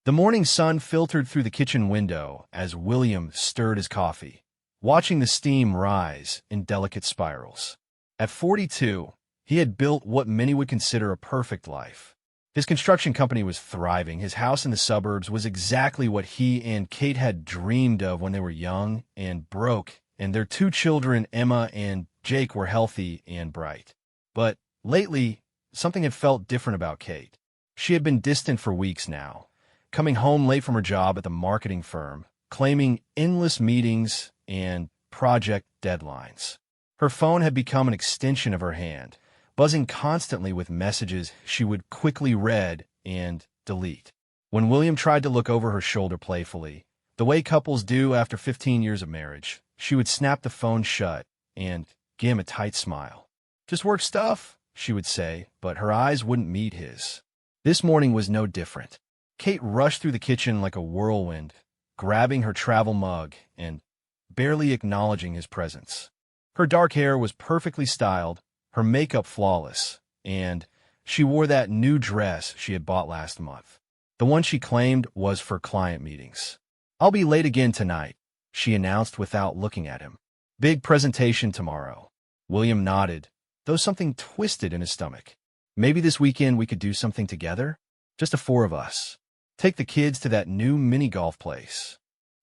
The morning sun filtered through the kitchen window as William stirred his coffee, watching the steam rise in delicate spirals. At 42, he had built what many would consider a perfect life. His construction company was thriving. His house in the suburbs was exactly what he and Kate had dreamed of when they were young and broke, and their two children, Emma and Jake, were healthy and bright. But lately, something had felt different about Kate. She had been distant for weeks now, coming home late from her job at the marketing firm, claiming endless meetings and project deadlines. Her phone had become an extension of her hand, buzzing constantly with messages she would quickly read and delete. When William tried to look over her shoulder playfully, the way couples do after 15 years of marriage, she would snap the phone shut and give him a tight smile. "Just work stuff," she would say, but her eyes wouldn't meet his. This morning was no different. Kate rushed through the kitchen like a whirlwind, grabbing her travel mug and barely acknowledging his presence. Her dark hair was perfectly styled, her makeup flawless, and she wore that new dress she had bought last month, the one she claimed was for client meetings. "I'll be late again tonight," she announced without looking at him. "Big presentation tomorrow." William nodded, though something twisted in his stomach. "Maybe this weekend we could do something together? Just the four of us. Take the kids to that new mini-golf place."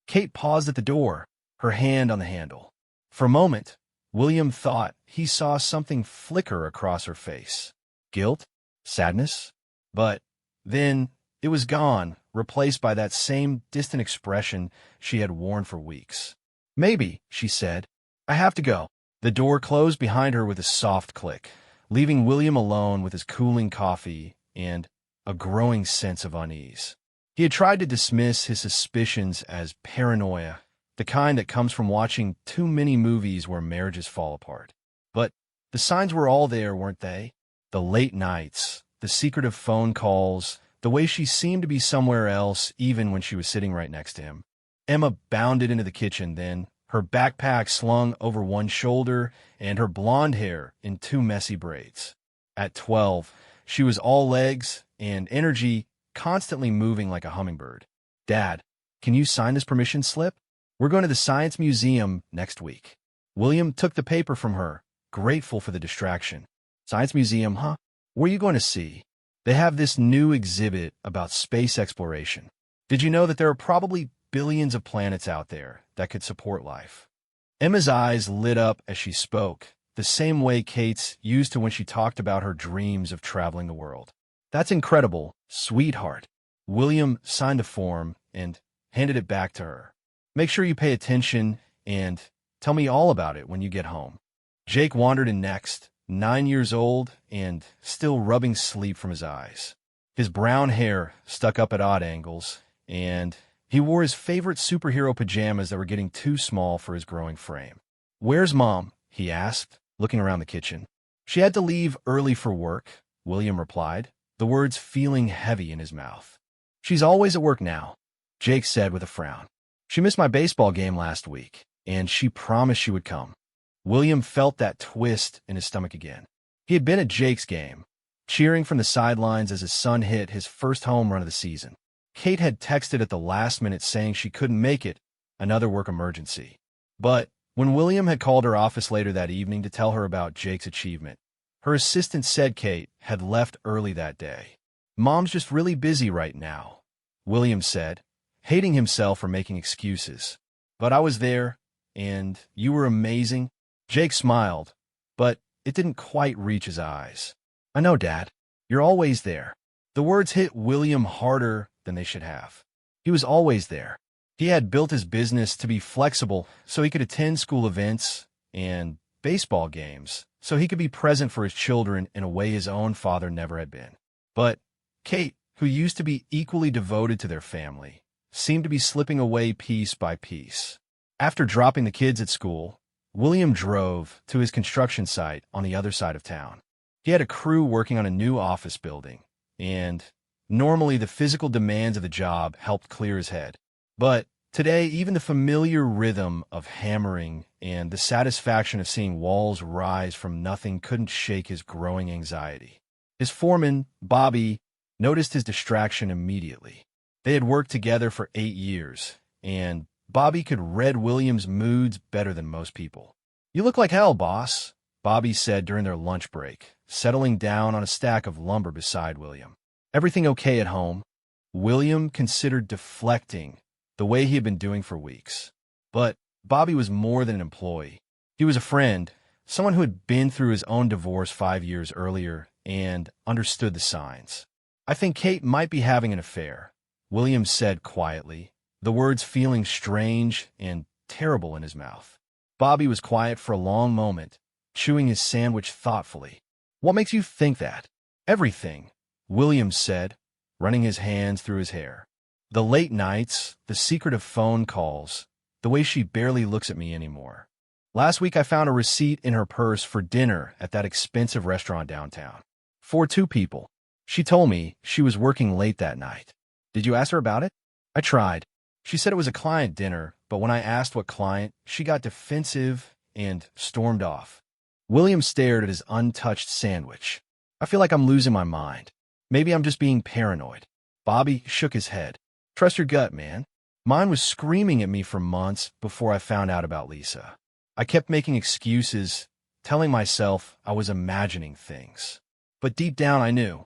Kate paused at the door, her hand on the handle. For a moment, William thought he saw something flicker across her face. Guilt? Sadness? But then it was gone, replaced by that same distant expression she had worn for weeks. "Maybe," she said. "I have to go." The door closed behind her with a soft click, leaving William alone with his cooling coffee and a growing sense of unease. He had tried to dismiss his suspicions as paranoia, the kind that comes from watching too many movies where marriages fall apart. But the signs were all there, weren't they? The late nights, the secretive phone calls, the way she seemed to be somewhere else even when she was sitting right next to him. Emma bounded into the kitchen then, her backpack slung over one shoulder and her blonde hair in two messy braids. At 12, she was all legs and energy, constantly moving like a hummingbird. "Dad, can you sign this permission slip? We're going to the Science Museum next week." William took the paper from her, grateful for the distraction. "Science Museum, huh? What are you going to see?" "They have this new exhibit about space exploration. Did you know that there are probably billions of planets out there that could support life?" Emma's eyes lit up as she spoke, the same way Kate's used to when she talked about her dreams of traveling the world. "That's incredible, sweetheart." William signed the form and handed it back to her. "Make sure you pay attention and tell me all about it when you get home." Jake wandered in next, 9 years old and still rubbing sleep from his eyes. His brown hair stuck up at odd angles, and he wore his favorite superhero pajamas that were getting too small for his growing frame. "Where's Mom?" he asked, looking around the kitchen. "She had to leave early for work," William replied, the words feeling heavy in his mouth. "She's always at work now," Jake said with a frown. "She missed my baseball game last week, and she promised she would come." William felt that twist in his stomach again. He had been at Jake's game, cheering from the sidelines as his son hit his first home run of the season. Kate had texted at the last minute saying she couldn't make it, another work emergency. But when William had called her office later that evening to tell her about Jake's achievement, her assistant said Kate had left early that day. "Mom's just really busy right now," William said, hating himself for making excuses. "But I was there, and you were amazing." Jake smiled, but it didn't quite reach his eyes. "I know, Dad. You're always there." The words hit William harder than they should have. He was always there. He had built his business to be flexible so he could attend school events and baseball games, so he could be present for his children in a way his own father never had been. But Kate, who used to be equally devoted to their family, seemed to be slipping away piece by piece. After dropping the kids at school, William drove to his construction site on the other side of town. He had a crew working on a new office building, and normally the physical demands of the job helped clear his head. But today, even the familiar rhythm of hammering and the satisfaction of seeing walls rise from nothing couldn't shake his growing anxiety. His foreman, Bobby, noticed his distraction immediately. They had worked together for 8 years, and Bobby could read William's moods better than most people. "You look like hell, boss," Bobby said during their lunch break, settling down on a stack of lumber beside William. "Everything okay at home?" William considered deflecting the way he had been doing for weeks. But Bobby was more than an employee. He was a friend, someone who had been through his own divorce 5 years earlier and understood the signs. "I think Kate might be having an affair," William said quietly, the words feeling strange and terrible in his mouth. Bobby was quiet for a long moment, chewing his sandwich thoughtfully. "What makes you think that?" "Everything," William said, running his hands through his hair. "The late nights, the secretive phone calls, the way she barely looks at me anymore. Last week I found a receipt in her purse for dinner at that expensive restaurant downtown. For 2 people. She told me she was working late that night. Did you ask her about it?" "I tried. She said it was a client dinner, but when I asked what client, she got defensive and stormed off." William stared at his untouched sandwich. "I feel like I'm losing my mind. Maybe I'm just being paranoid." Bobby shook his head. "Trust your gut, man. Mine was screaming at me for months before I found out about Lisa. I kept making excuses, telling myself I was imagining things. But deep down I knew."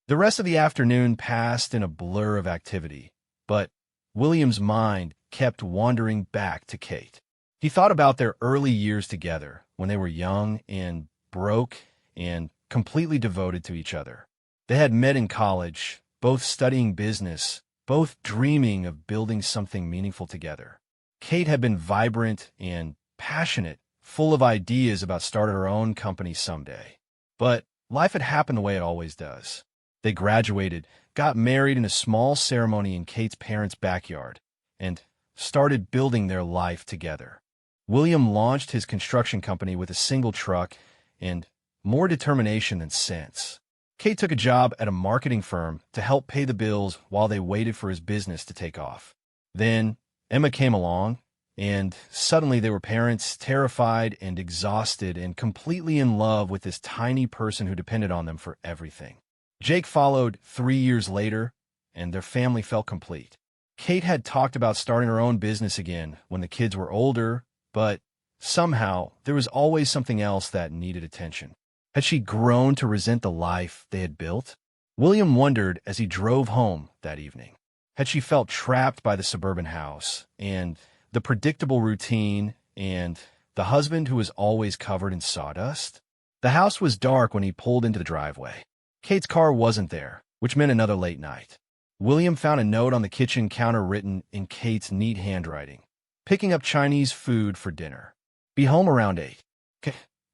The rest of the afternoon passed in a blur of activity, but William's mind kept wandering back to Kate. He thought about their early years together, when they were young and broke and completely devoted to each other. They had met in college, both studying business, both dreaming of building something meaningful together. Kate had been vibrant and passionate, full of ideas about starting her own company someday. But life had happened the way it always does. They graduated, got married in a small ceremony in Kate's parents' backyard, and started building their life together. William launched his construction company with a single truck and more determination than sense. Kate took a job at a marketing firm to help pay the bills while they waited for his business to take off. Then Emma came along, and suddenly they were parents, terrified and exhausted and completely in love with this tiny person who depended on them for everything. Jake followed 3 years later, and their family felt complete. Kate had talked about starting her own business again when the kids were older, but somehow there was always something else that needed attention. Had she grown to resent the life they had built? William wondered as he drove home that evening. Had she felt trapped by the suburban house and the predictable routine and the husband who was always covered in sawdust? The house was dark when he pulled into the driveway. Kate's car wasn't there, which meant another late night. William found a note on the kitchen counter written in Kate's neat handwriting. "Picking up Chinese food for dinner. Be home around 8.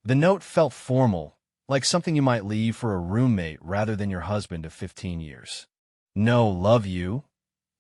The note felt formal, like something you might leave for a roommate rather than your husband of 15 years. No "love you,"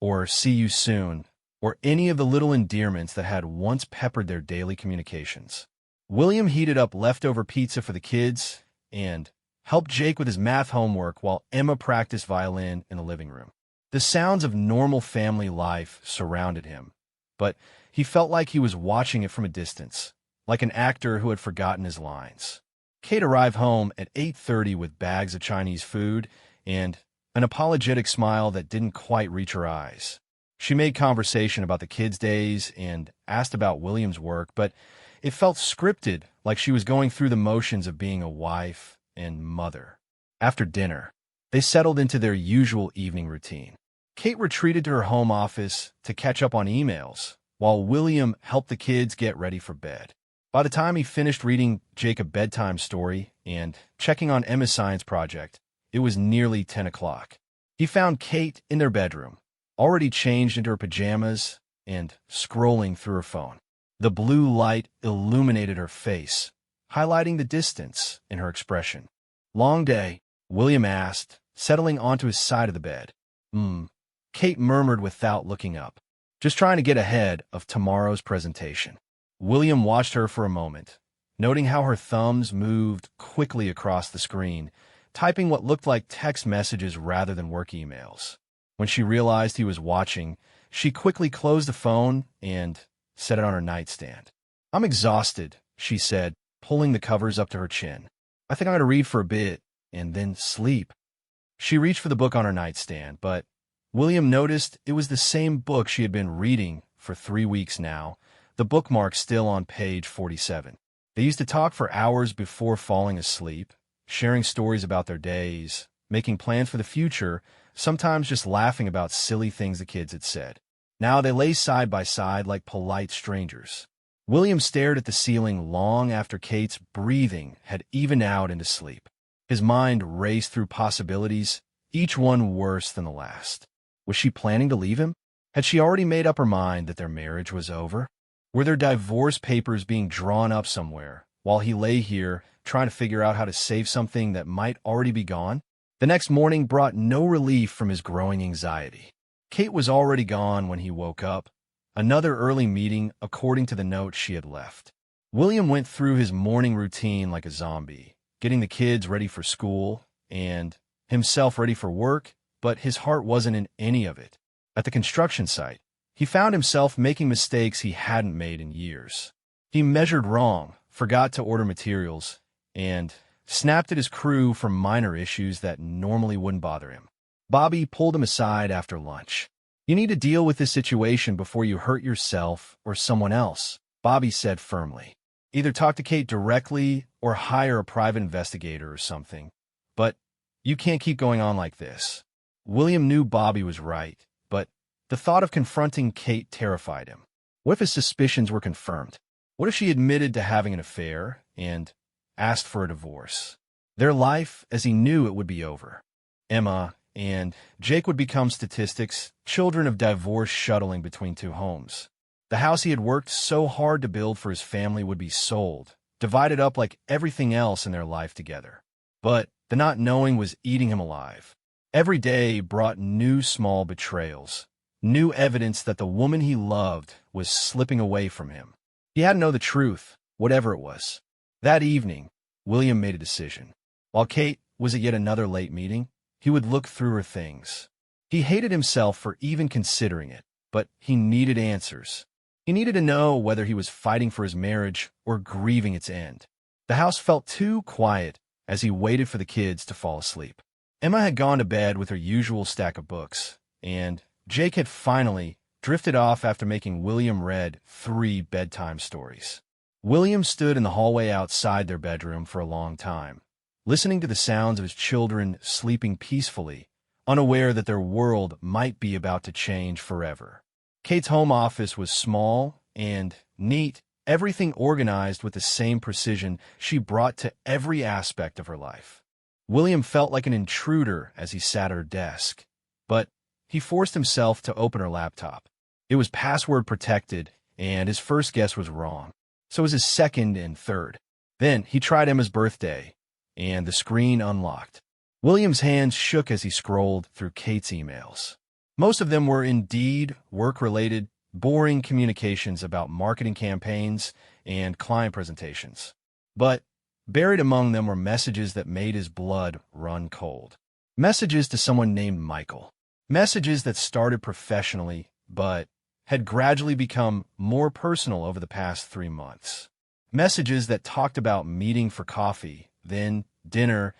or "see you soon," or any of the little endearments that had once peppered their daily communications. William heated up leftover pizza for the kids and helped Jake with his math homework while Emma practiced violin in the living room. The sounds of normal family life surrounded him, but he felt like he was watching it from a distance, like an actor who had forgotten his lines. Kate arrived home at 8:30 with bags of Chinese food and an apologetic smile that didn't quite reach her eyes. She made conversation about the kids' days and asked about William's work, but it felt scripted, like she was going through the motions of being a wife and mother. After dinner, they settled into their usual evening routine. Kate retreated to her home office to catch up on emails, while William helped the kids get ready for bed. By the time he finished reading Jake a bedtime story and checking on Emma's science project, it was nearly 10 o'clock. He found Kate in their bedroom, already changed into her pajamas and scrolling through her phone. The blue light illuminated her face, highlighting the distance in her expression. "Long day?" William asked, settling onto his side of the bed. Kate murmured without looking up. "Just trying to get ahead of tomorrow's presentation." William watched her for a moment, noting how her thumbs moved quickly across the screen, typing what looked like text messages rather than work emails. When she realized he was watching, she quickly closed the phone and set it on her nightstand. "I'm exhausted," she said, pulling the covers up to her chin. "I think I'm going to read for a bit and then sleep." She reached for the book on her nightstand, but William noticed it was the same book she had been reading for 3 weeks now, the bookmark still on page 47. They used to talk for hours before falling asleep, sharing stories about their days, making plans for the future, sometimes just laughing about silly things the kids had said. Now they lay side by side like polite strangers. William stared at the ceiling long after Kate's breathing had evened out into sleep. His mind raced through possibilities, each one worse than the last. Was she planning to leave him? Had she already made up her mind that their marriage was over? Were their divorce papers being drawn up somewhere, while he lay here trying to figure out how to save something that might already be gone? The next morning brought no relief from his growing anxiety. Kate was already gone when he woke up, another early meeting according to the note she had left. William went through his morning routine like a zombie, getting the kids ready for school and himself ready for work, but his heart wasn't in any of it. At the construction site, he found himself making mistakes he hadn't made in years. He measured wrong, forgot to order materials, and snapped at his crew for minor issues that normally wouldn't bother him. Bobby pulled him aside after lunch. "You need to deal with this situation before you hurt yourself or someone else," Bobby said firmly. "Either talk to Kate directly or hire a private investigator or something. But you can't keep going on like this." William knew Bobby was right, but the thought of confronting Kate terrified him. What if his suspicions were confirmed? What if she admitted to having an affair and asked for a divorce? Their life, as he knew it, would be over. Emma and Jake would become statistics, children of divorce shuttling between two homes. The house he had worked so hard to build for his family would be sold, divided up like everything else in their life together. But the not knowing was eating him alive. Every day brought new small betrayals, new evidence that the woman he loved was slipping away from him. He had to know the truth, whatever it was. That evening, William made a decision. While Kate was at yet another late meeting, he would look through her things. He hated himself for even considering it, but he needed answers. He needed to know whether he was fighting for his marriage or grieving its end. The house felt too quiet as he waited for the kids to fall asleep. Emma had gone to bed with her usual stack of books, and Jake had finally drifted off after making William read 3 bedtime stories. William stood in the hallway outside their bedroom for a long time, listening to the sounds of his children sleeping peacefully, unaware that their world might be about to change forever. Kate's home office was small and neat, everything organized with the same precision she brought to every aspect of her life. William felt like an intruder as he sat at her desk, but he forced himself to open her laptop. It was password protected, and his first guess was wrong. So was his second and third. Then he tried Emma's birthday, and the screen unlocked. William's hands shook as he scrolled through Kate's emails. Most of them were indeed work-related, boring communications about marketing campaigns and client presentations. But buried among them were messages that made his blood run cold. Messages to someone named Michael. Messages that started professionally, but had gradually become more personal over the past 3 months. Messages that talked about meeting for coffee, then dinner,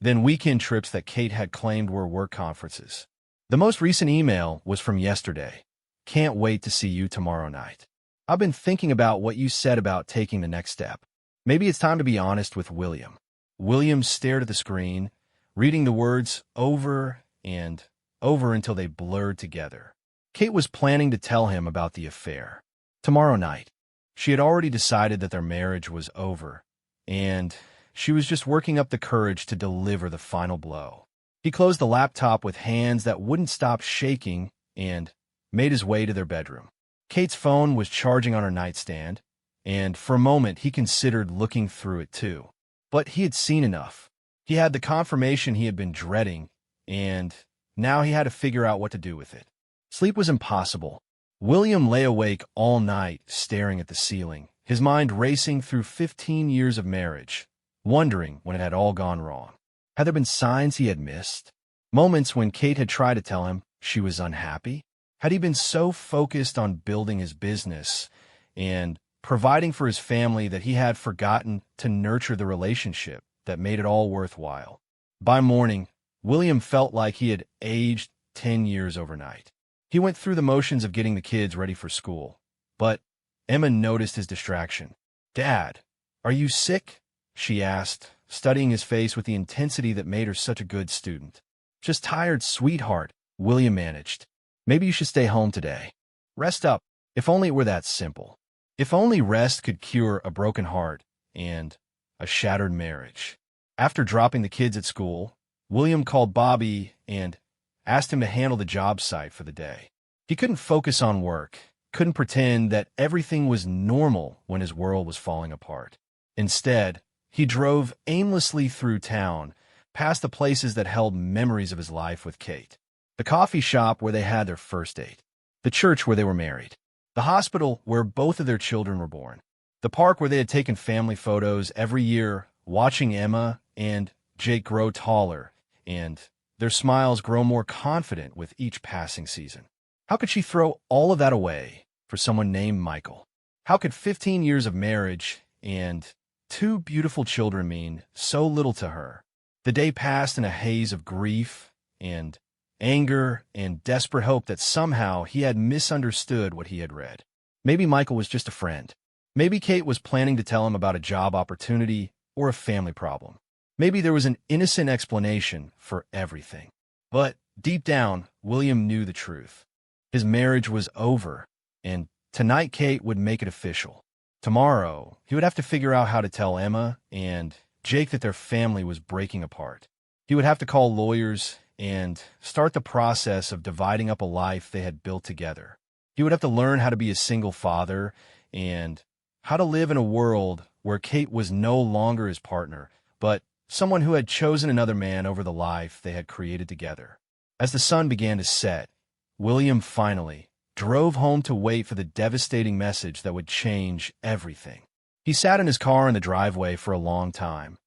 then weekend trips that Kate had claimed were work conferences. The most recent email was from yesterday. "Can't wait to see you tomorrow night. I've been thinking about what you said about taking the next step. Maybe it's time to be honest with William." William stared at the screen, reading the words over and over until they blurred together. Kate was planning to tell him about the affair. Tomorrow night. She had already decided that their marriage was over, and she was just working up the courage to deliver the final blow. He closed the laptop with hands that wouldn't stop shaking and made his way to their bedroom. Kate's phone was charging on her nightstand, and for a moment he considered looking through it too. But he had seen enough. He had the confirmation he had been dreading, and now he had to figure out what to do with it. Sleep was impossible. William lay awake all night, staring at the ceiling, his mind racing through 15 years of marriage, wondering when it had all gone wrong. Had there been signs he had missed? Moments when Kate had tried to tell him she was unhappy? Had he been so focused on building his business and providing for his family that he had forgotten to nurture the relationship that made it all worthwhile? By morning, William felt like he had aged 10 years overnight. He went through the motions of getting the kids ready for school, but Emma noticed his distraction. "Dad, are you sick?" she asked, studying his face with the intensity that made her such a good student. "Just tired, sweetheart," William managed. "Maybe you should stay home today. Rest up. If only it were that simple. If only rest could cure a broken heart and a shattered marriage." After dropping the kids at school, William called Bobby and asked him to handle the job site for the day. He couldn't focus on work, couldn't pretend that everything was normal when his world was falling apart. Instead, he drove aimlessly through town, past the places that held memories of his life with Kate. The coffee shop where they had their first date. The church where they were married. The hospital where both of their children were born. The park where they had taken family photos every year, watching Emma and Jake grow taller, and their smiles grow more confident with each passing season. How could she throw all of that away for someone named Michael? How could 15 years of marriage and 2 beautiful children mean so little to her? The day passed in a haze of grief and anger and desperate hope that somehow he had misunderstood what he had read. Maybe Michael was just a friend. Maybe Kate was planning to tell him about a job opportunity or a family problem. Maybe there was an innocent explanation for everything. But deep down, William knew the truth. His marriage was over, and tonight Kate would make it official. Tomorrow, he would have to figure out how to tell Emma and Jake that their family was breaking apart. He would have to call lawyers and start the process of dividing up a life they had built together. He would have to learn how to be a single father and how to live in a world where Kate was no longer his partner, but someone who had chosen another man over the life they had created together. As the sun began to set, William finally drove home to wait for the devastating message that would change everything. He sat in his car in the driveway for a long time,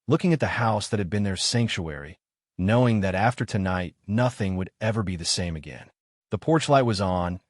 looking at the house that had been their sanctuary, knowing that after tonight, nothing would ever be the same again. The porch light was on,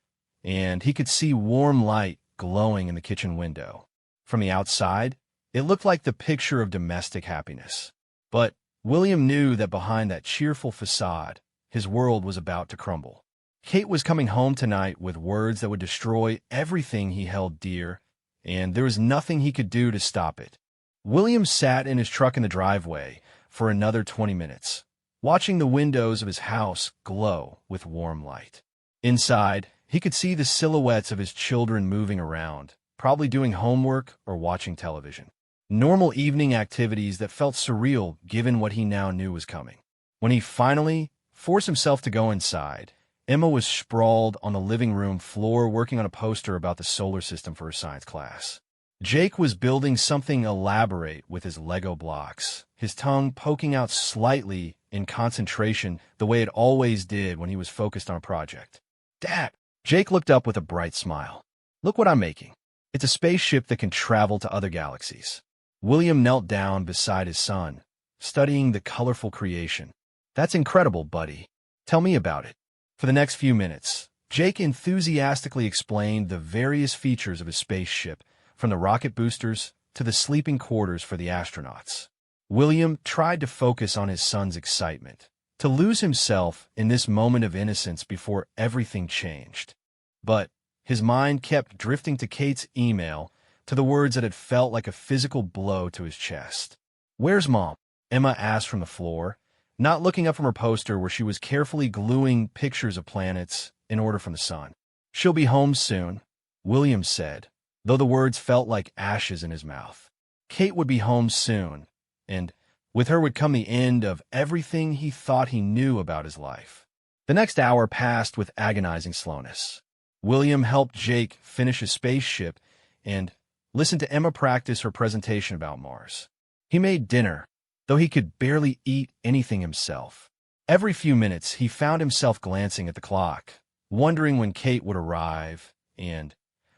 and he could see warm light glowing in the kitchen window. From the outside, it looked like the picture of domestic happiness. But William knew that behind that cheerful facade, his world was about to crumble. Kate was coming home tonight with words that would destroy everything he held dear, and there was nothing he could do to stop it. William sat in his truck in the driveway for another 20 minutes, watching the windows of his house glow with warm light. Inside, he could see the silhouettes of his children moving around, probably doing homework or watching television. Normal evening activities that felt surreal given what he now knew was coming. When he finally forced himself to go inside, Emma was sprawled on the living room floor working on a poster about the solar system for her science class. Jake was building something elaborate with his Lego blocks, his tongue poking out slightly in concentration the way it always did when he was focused on a project. "Dad!" Jake looked up with a bright smile. "Look what I'm making. It's a spaceship that can travel to other galaxies." William knelt down beside his son, studying the colorful creation. "That's incredible, buddy. Tell me about it." For the next few minutes, Jake enthusiastically explained the various features of his spaceship, from the rocket boosters to the sleeping quarters for the astronauts. William tried to focus on his son's excitement, to lose himself in this moment of innocence before everything changed. But his mind kept drifting to Kate's email, to the words that had felt like a physical blow to his chest. "Where's Mom?" Emma asked from the floor, not looking up from her poster where she was carefully gluing pictures of planets in order from the sun. "She'll be home soon," William said, though the words felt like ashes in his mouth. Kate would be home soon, and with her would come the end of everything he thought he knew about his life. The next hour passed with agonizing slowness. William helped Jake finish his spaceship and listened to Emma practice her presentation about Mars. He made dinner, though he could barely eat anything himself. Every few minutes, he found himself glancing at the clock, wondering when Kate would arrive and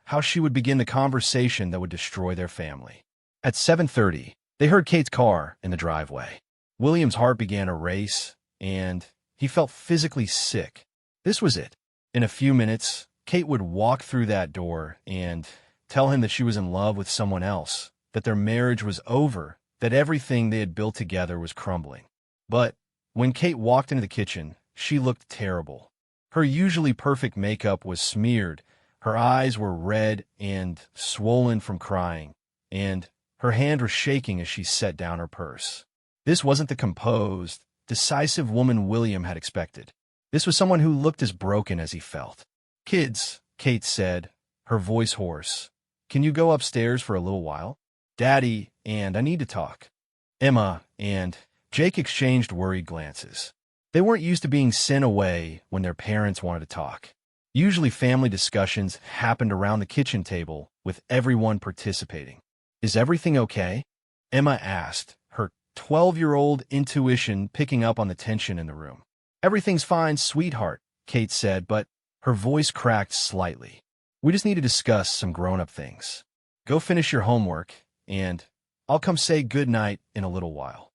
how she would begin the conversation that would destroy their family. At 7:30, they heard Kate's car in the driveway. William's heart began to race, and he felt physically sick. This was it. In a few minutes, Kate would walk through that door and tell him that she was in love with someone else, that their marriage was over, that everything they had built together was crumbling. But when Kate walked into the kitchen, she looked terrible. Her usually perfect makeup was smeared, her eyes were red and swollen from crying, and her hand was shaking as she set down her purse. This wasn't the composed, decisive woman William had expected. This was someone who looked as broken as he felt. "Kids," Kate said, her voice hoarse, "can you go upstairs for a little while? Daddy and I need to talk." Emma and Jake exchanged worried glances. They weren't used to being sent away when their parents wanted to talk. Usually family discussions happened around the kitchen table with everyone participating. "Is everything okay?" Emma asked, her 12-year-old intuition picking up on the tension in the room. "Everything's fine, sweetheart," Kate said, but her voice cracked slightly. "We just need to discuss some grown-up things. Go finish your homework, and I'll come say good night in a little while."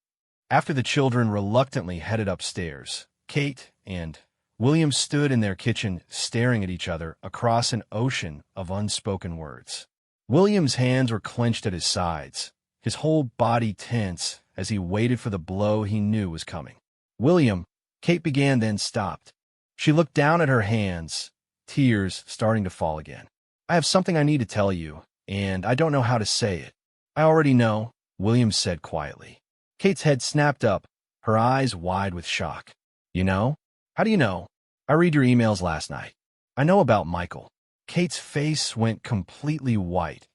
After the children reluctantly headed upstairs, Kate and William stood in their kitchen staring at each other across an ocean of unspoken words. William's hands were clenched at his sides, his whole body tense as he waited for the blow he knew was coming. "William," Kate began, then stopped. She looked down at her hands, tears starting to fall again. "I have something I need to tell you, and I don't know how to say it." "I already know," William said quietly. Kate's head snapped up, her eyes wide with shock. "You know? How do you know?" "I read your emails last night. I know about Michael." Kate's face went completely white,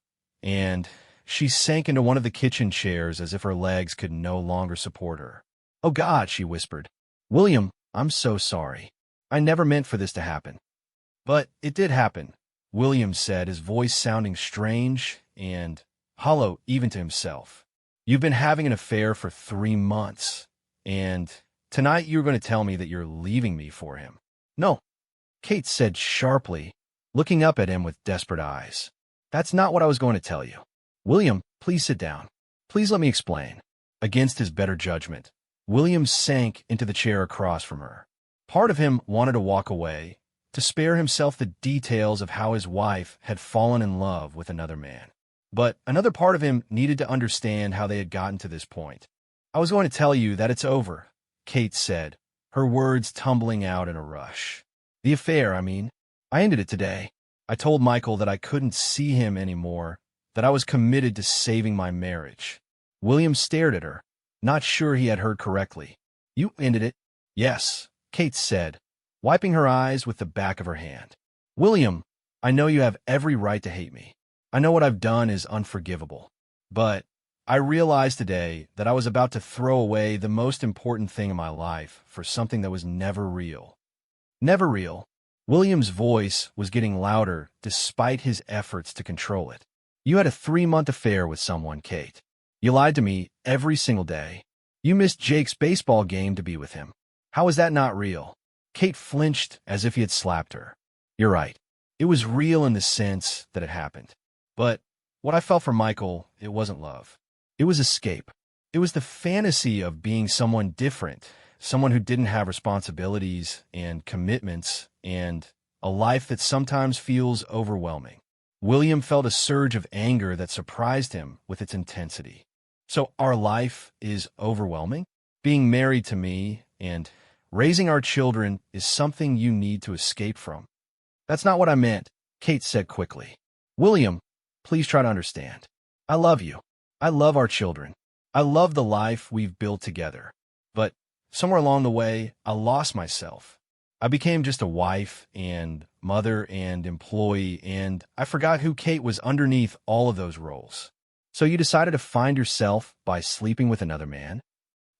and she sank into one of the kitchen chairs as if her legs could no longer support her. "Oh God," she whispered. "William, I'm so sorry. I never meant for this to happen." "But it did happen," William said, his voice sounding strange and hollow even to himself. "You've been having an affair for 3 months, and tonight you're going to tell me that you're leaving me for him." "No," Kate said sharply, looking up at him with desperate eyes. "That's not what I was going to tell you." "William, please sit down. Please let me explain." Against his better judgment, William sank into the chair across from her. Part of him wanted to walk away, to spare himself the details of how his wife had fallen in love with another man. But another part of him needed to understand how they had gotten to this point. "I was going to tell you that it's over," Kate said, her words tumbling out in a rush. "The affair, I mean. I ended it today. I told Michael that I couldn't see him anymore, that I was committed to saving my marriage." William stared at her, not sure he had heard correctly. "You ended it?" "Yes," Kate said, wiping her eyes with the back of her hand. "William, I know you have every right to hate me. I know what I've done is unforgivable. But I realized today that I was about to throw away the most important thing in my life for something that was never real." "Never real?" William's voice was getting louder despite his efforts to control it. "You had a 3-month affair with someone, Kate. You lied to me every single day. You missed Jake's baseball game to be with him. How is that not real?" Kate flinched as if he had slapped her. "You're right. It was real in the sense that it happened. But what I felt for Michael, it wasn't love. It was escape. It was the fantasy of being someone different, someone who didn't have responsibilities and commitments and a life that sometimes feels overwhelming." William felt a surge of anger that surprised him with its intensity. "So our life is overwhelming? Being married to me and raising our children is something you need to escape from?" "That's not what I meant," Kate said quickly. "William, please try to understand. I love you. I love our children. I love the life we've built together. But somewhere along the way, I lost myself. I became just a wife and mother and employee, and I forgot who Kate was underneath all of those roles. So you decided to find yourself by sleeping with another man?"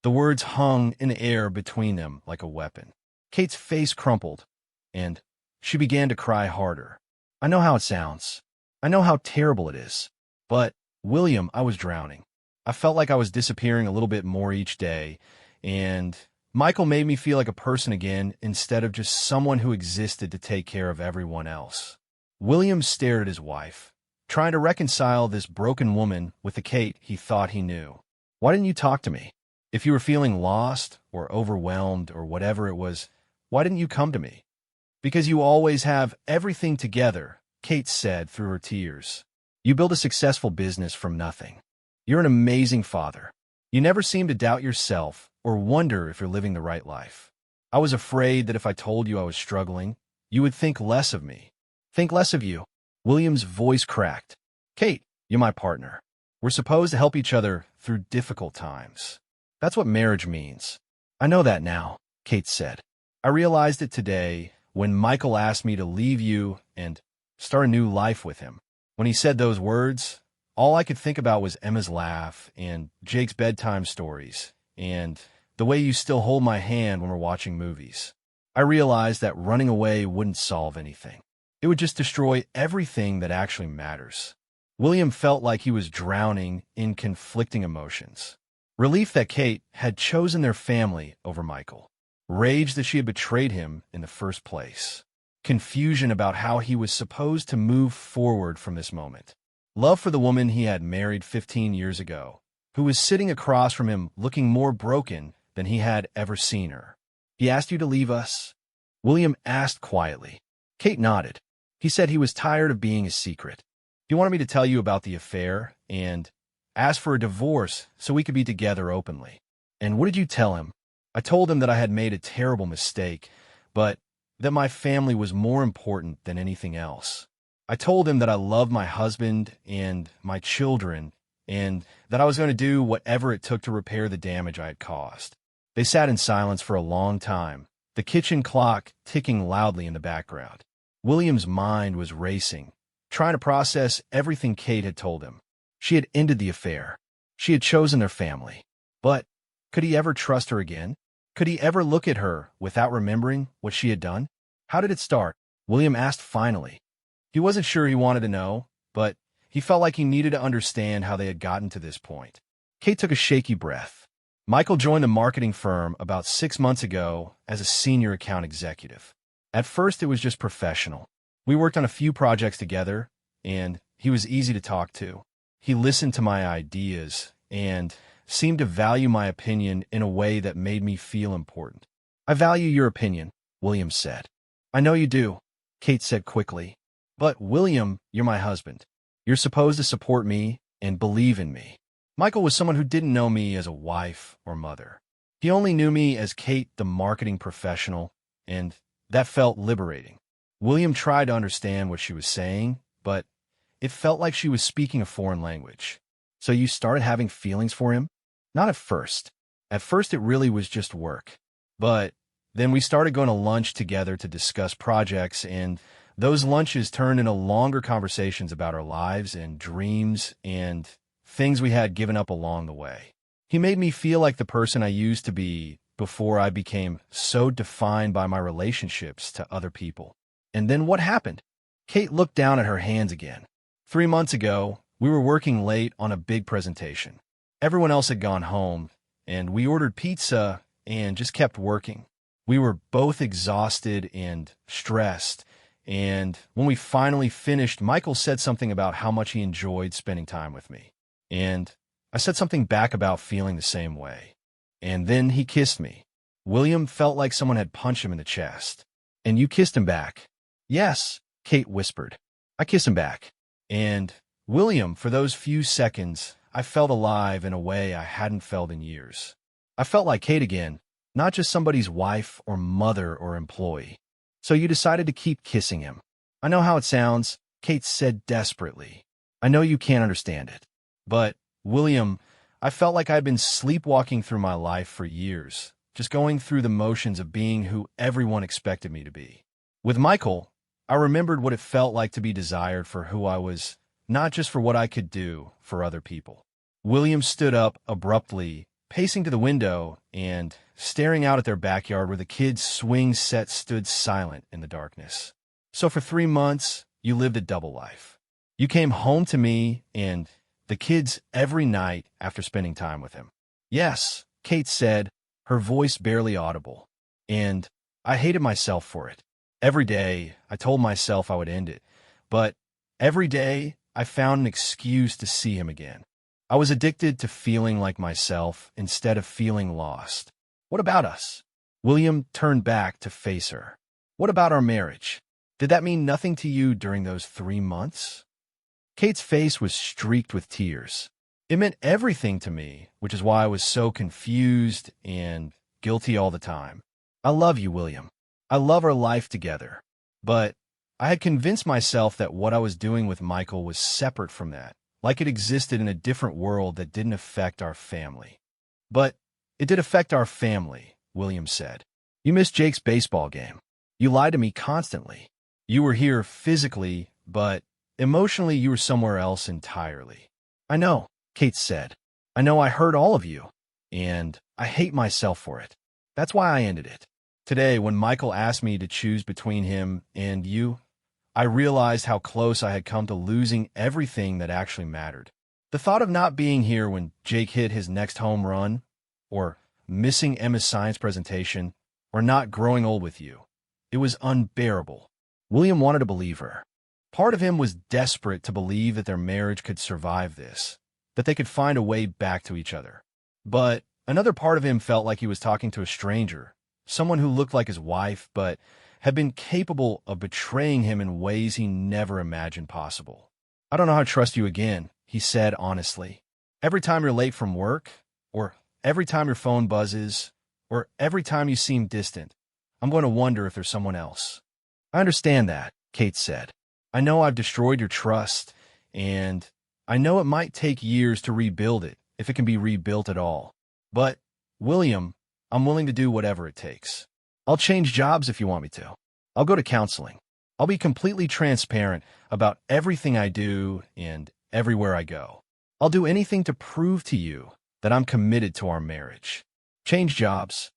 The words hung in the air between them like a weapon. Kate's face crumpled, and she began to cry harder. "I know how it sounds. I know how terrible it is. But, William, I was drowning. I felt like I was disappearing a little bit more each day, and Michael made me feel like a person again instead of just someone who existed to take care of everyone else." William stared at his wife, trying to reconcile this broken woman with the Kate he thought he knew. "Why didn't you talk to me? If you were feeling lost or overwhelmed or whatever it was, why didn't you come to me?" "Because you always have everything together," Kate said through her tears. "You built a successful business from nothing. You're an amazing father. You never seem to doubt yourself or wonder if you're living the right life. I was afraid that if I told you I was struggling, you would think less of me. Think less of you. William's voice cracked. Kate, you're my partner. We're supposed to help each other through difficult times. That's what marriage means. I know that now, Kate said. I realized it today when Michael asked me to leave you and start a new life with him. When he said those words, all I could think about was Emma's laugh and Jake's bedtime stories and the way you still hold my hand when we're watching movies. I realized that running away wouldn't solve anything. It would just destroy everything that actually matters. William felt like he was drowning in conflicting emotions. Relief that Kate had chosen their family over Michael. Rage that she had betrayed him in the first place. Confusion about how he was supposed to move forward from this moment. Love for the woman he had married 15 years ago, who was sitting across from him looking more broken than he had ever seen her. He asked you to leave us? William asked quietly. Kate nodded. He said he was tired of being a secret. He wanted me to tell you about the affair and ask for a divorce so we could be together openly. And what did you tell him? I told him that I had made a terrible mistake, but that my family was more important than anything else. I told him that I loved my husband and my children, and that I was going to do whatever it took to repair the damage I had caused. They sat in silence for a long time, the kitchen clock ticking loudly in the background. William's mind was racing, trying to process everything Kate had told him. She had ended the affair. She had chosen their family. But could he ever trust her again? Could he ever look at her without remembering what she had done? How did it start? William asked finally. He wasn't sure he wanted to know, but he felt like he needed to understand how they had gotten to this point. Kate took a shaky breath. Michael joined the marketing firm about 6 months ago as a senior account executive. At first, it was just professional. We worked on a few projects together, and he was easy to talk to. He listened to my ideas and seemed to value my opinion in a way that made me feel important. I value your opinion, William said. I know you do, Kate said quickly. But, William, you're my husband. You're supposed to support me and believe in me. Michael was someone who didn't know me as a wife or mother. He only knew me as Kate, the marketing professional, and that felt liberating. William tried to understand what she was saying, but it felt like she was speaking a foreign language. So you started having feelings for him? Not at first. At first, it really was just work. But then we started going to lunch together to discuss projects, and those lunches turned into longer conversations about our lives and dreams and things we had given up along the way. He made me feel like the person I used to be before I became so defined by my relationships to other people. And then what happened? Kate looked down at her hands again. 3 months ago, we were working late on a big presentation. Everyone else had gone home, and we ordered pizza and just kept working. We were both exhausted and stressed, and when we finally finished, Michael said something about how much he enjoyed spending time with me. And I said something back about feeling the same way. And then he kissed me. William felt like someone had punched him in the chest. And you kissed him back. Yes, Kate whispered. I kissed him back. And, William, for those few seconds, I felt alive in a way I hadn't felt in years. I felt like Kate again, not just somebody's wife or mother or employee. So you decided to keep kissing him. I know how it sounds, Kate said desperately. I know you can't understand it. But, William, I felt like I'd been sleepwalking through my life for years, just going through the motions of being who everyone expected me to be. With Michael, I remembered what it felt like to be desired for who I was, not just for what I could do for other people. William stood up abruptly, pacing to the window and staring out at their backyard where the kids' swing set stood silent in the darkness. So for 3 months, you lived a double life. You came home to me and the kids every night after spending time with him. Yes, Kate said, her voice barely audible. And I hated myself for it. Every day, I told myself I would end it. But every day, I found an excuse to see him again. I was addicted to feeling like myself instead of feeling lost. What about us? William turned back to face her. What about our marriage? Did that mean nothing to you during those 3 months? Kate's face was streaked with tears. It meant everything to me, which is why I was so confused and guilty all the time. I love you, William. I love our life together. But I had convinced myself that what I was doing with Michael was separate from that, like it existed in a different world that didn't affect our family. But it did affect our family, William said. You missed Jake's baseball game. You lied to me constantly. You were here physically, but emotionally you were somewhere else entirely. I know, Kate said. I know I hurt all of you, and I hate myself for it. That's why I ended it. Today, when Michael asked me to choose between him and you, I realized how close I had come to losing everything that actually mattered. The thought of not being here when Jake hit his next home run, or missing Emma's science presentation, or not growing old with you, it was unbearable. William wanted to believe her. Part of him was desperate to believe that their marriage could survive this, that they could find a way back to each other. But another part of him felt like he was talking to a stranger, someone who looked like his wife, but had been capable of betraying him in ways he never imagined possible. I don't know how to trust you again, he said honestly. Every time you're late from work, or every time your phone buzzes, or every time you seem distant, I'm going to wonder if there's someone else. I understand that, Kate said. I know I've destroyed your trust, and I know it might take years to rebuild it, if it can be rebuilt at all. But, William, I'm willing to do whatever it takes. I'll change jobs if you want me to. I'll go to counseling. I'll be completely transparent about everything I do and everywhere I go. I'll do anything to prove to you that I'm committed to our marriage. Change jobs.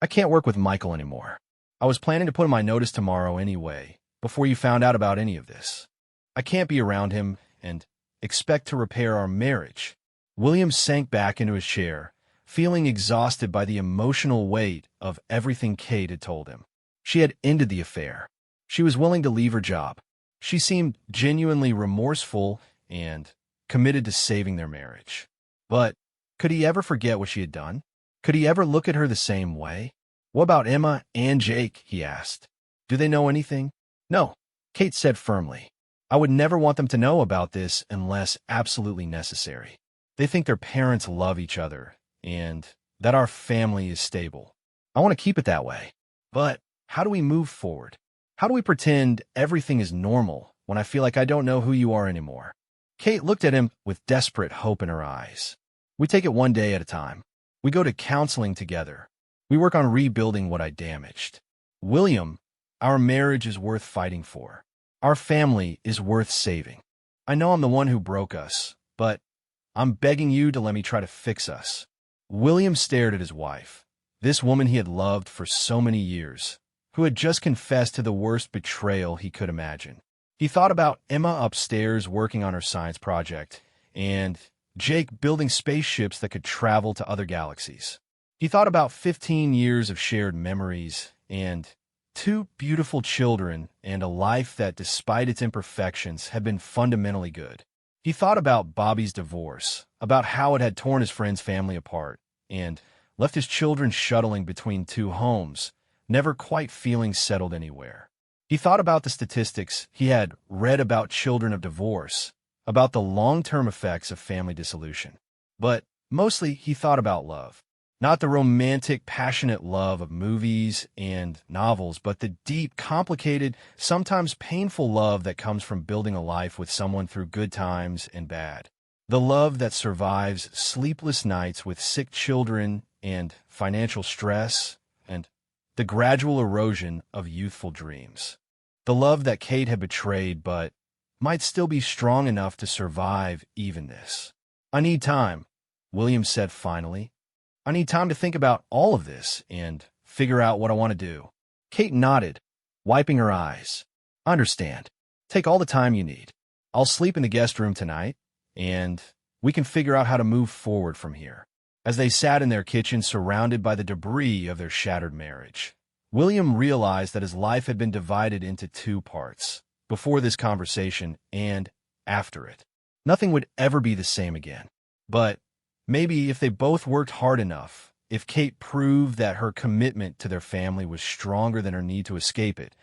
I can't work with Michael anymore. I was planning to put in my notice tomorrow anyway, before you found out about any of this. I can't be around him and expect to repair our marriage. William sank back into his chair, feeling exhausted by the emotional weight of everything Kate had told him. She had ended the affair. She was willing to leave her job. She seemed genuinely remorseful and committed to saving their marriage. But could he ever forget what she had done? Could he ever look at her the same way? What about Emma and Jake, he asked. Do they know anything? No, Kate said firmly. I would never want them to know about this unless absolutely necessary. They think their parents love each other and that our family is stable. I want to keep it that way. But how do we move forward? How do we pretend everything is normal when I feel like I don't know who you are anymore? Kate looked at him with desperate hope in her eyes. We take it one day at a time. We go to counseling together. We work on rebuilding what I damaged. William, our marriage is worth fighting for. Our family is worth saving. I know I'm the one who broke us, but I'm begging you to let me try to fix us. William stared at his wife, this woman he had loved for so many years, who had just confessed to the worst betrayal he could imagine. He thought about Emma upstairs working on her science project, and Jake building spaceships that could travel to other galaxies. He thought about 15 years of shared memories, and 2 beautiful children, and a life that, despite its imperfections, had been fundamentally good. He thought about Bobby's divorce, about how it had torn his friend's family apart, and left his children shuttling between 2 homes, never quite feeling settled anywhere. He thought about the statistics he had read about children of divorce, about the long-term effects of family dissolution. But mostly he thought about love. Not the romantic, passionate love of movies and novels, but the deep, complicated, sometimes painful love that comes from building a life with someone through good times and bad. The love that survives sleepless nights with sick children and financial stress and the gradual erosion of youthful dreams. The love that Kate had betrayed but might still be strong enough to survive even this. I need time, William said finally. I need time to think about all of this and figure out what I want to do. Kate nodded, wiping her eyes. I understand. Take all the time you need. I'll sleep in the guest room tonight, and we can figure out how to move forward from here. As they sat in their kitchen surrounded by the debris of their shattered marriage, William realized that his life had been divided into 2 parts, before this conversation and after it. Nothing would ever be the same again. But maybe if they both worked hard enough, if Kate proved that her commitment to their family was stronger than her need to escape it,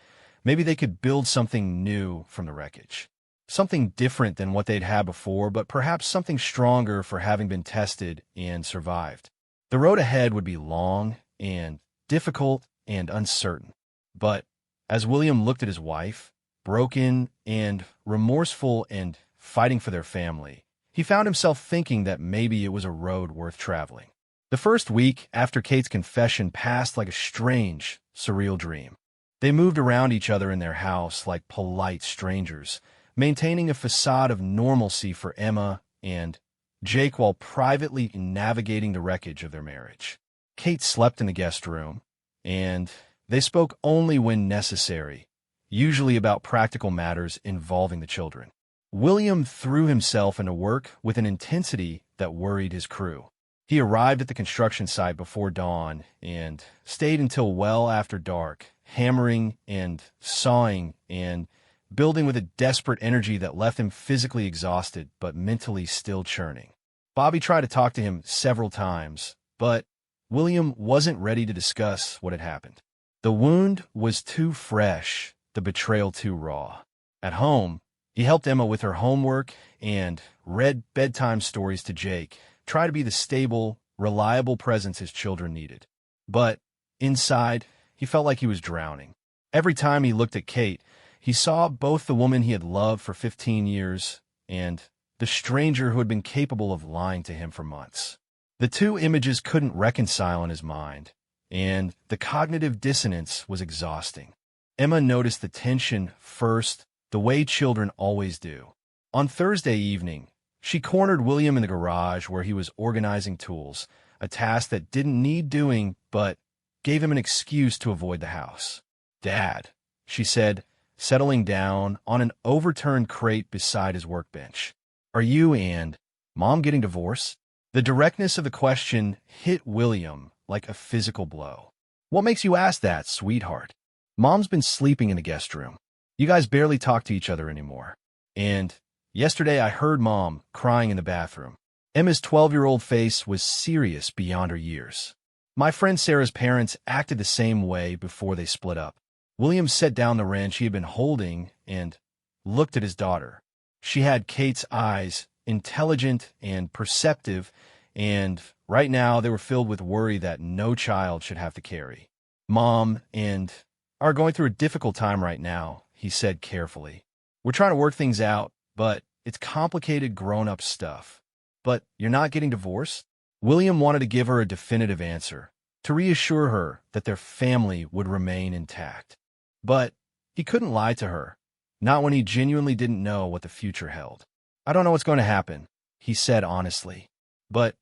maybe they could build something new from the wreckage. Something different than what they'd had before, but perhaps something stronger for having been tested and survived. The road ahead would be long and difficult and uncertain. But as William looked at his wife, broken and remorseful and fighting for their family, he found himself thinking that maybe it was a road worth traveling. The first week after Kate's confession passed like a strange, surreal dream. They moved around each other in their house like polite strangers, maintaining a facade of normalcy for Emma and Jake while privately navigating the wreckage of their marriage. Kate slept in the guest room, and they spoke only when necessary, usually about practical matters involving the children. William threw himself into work with an intensity that worried his crew. He arrived at the construction site before dawn and stayed until well after dark, hammering and sawing and building with a desperate energy that left him physically exhausted but mentally still churning. Bobby tried to talk to him several times, but William wasn't ready to discuss what had happened. The wound was too fresh, the betrayal too raw. At home, he helped Emma with her homework and read bedtime stories to Jake, try to be the stable, reliable presence his children needed. But inside, he felt like he was drowning. Every time he looked at Kate, he saw both the woman he had loved for 15 years and the stranger who had been capable of lying to him for months. The two images couldn't reconcile in his mind, and the cognitive dissonance was exhausting. Emma noticed the tension first, the way children always do. On Thursday evening, she cornered William in the garage where he was organizing tools, a task that didn't need doing but gave him an excuse to avoid the house. "Dad," she said, settling down on an overturned crate beside his workbench. "Are you and Mom getting divorced?" The directness of the question hit William like a physical blow. "What makes you ask that, sweetheart? Mom's been sleeping in the guest room. You guys barely talk to each other anymore. And yesterday I heard Mom crying in the bathroom." Emma's 12-year-old face was serious beyond her years. "My friend Sarah's parents acted the same way before they split up." William set down the wrench he had been holding and looked at his daughter. She had Kate's eyes, intelligent and perceptive, and right now they were filled with worry that no child should have to carry. "Mom and are going through a difficult time right now," he said carefully. "We're trying to work things out, but it's complicated grown-up stuff. But you're not getting divorced?" William wanted to give her a definitive answer, to reassure her that their family would remain intact. But he couldn't lie to her, not when he genuinely didn't know what the future held. "I don't know what's going to happen," he said honestly. "But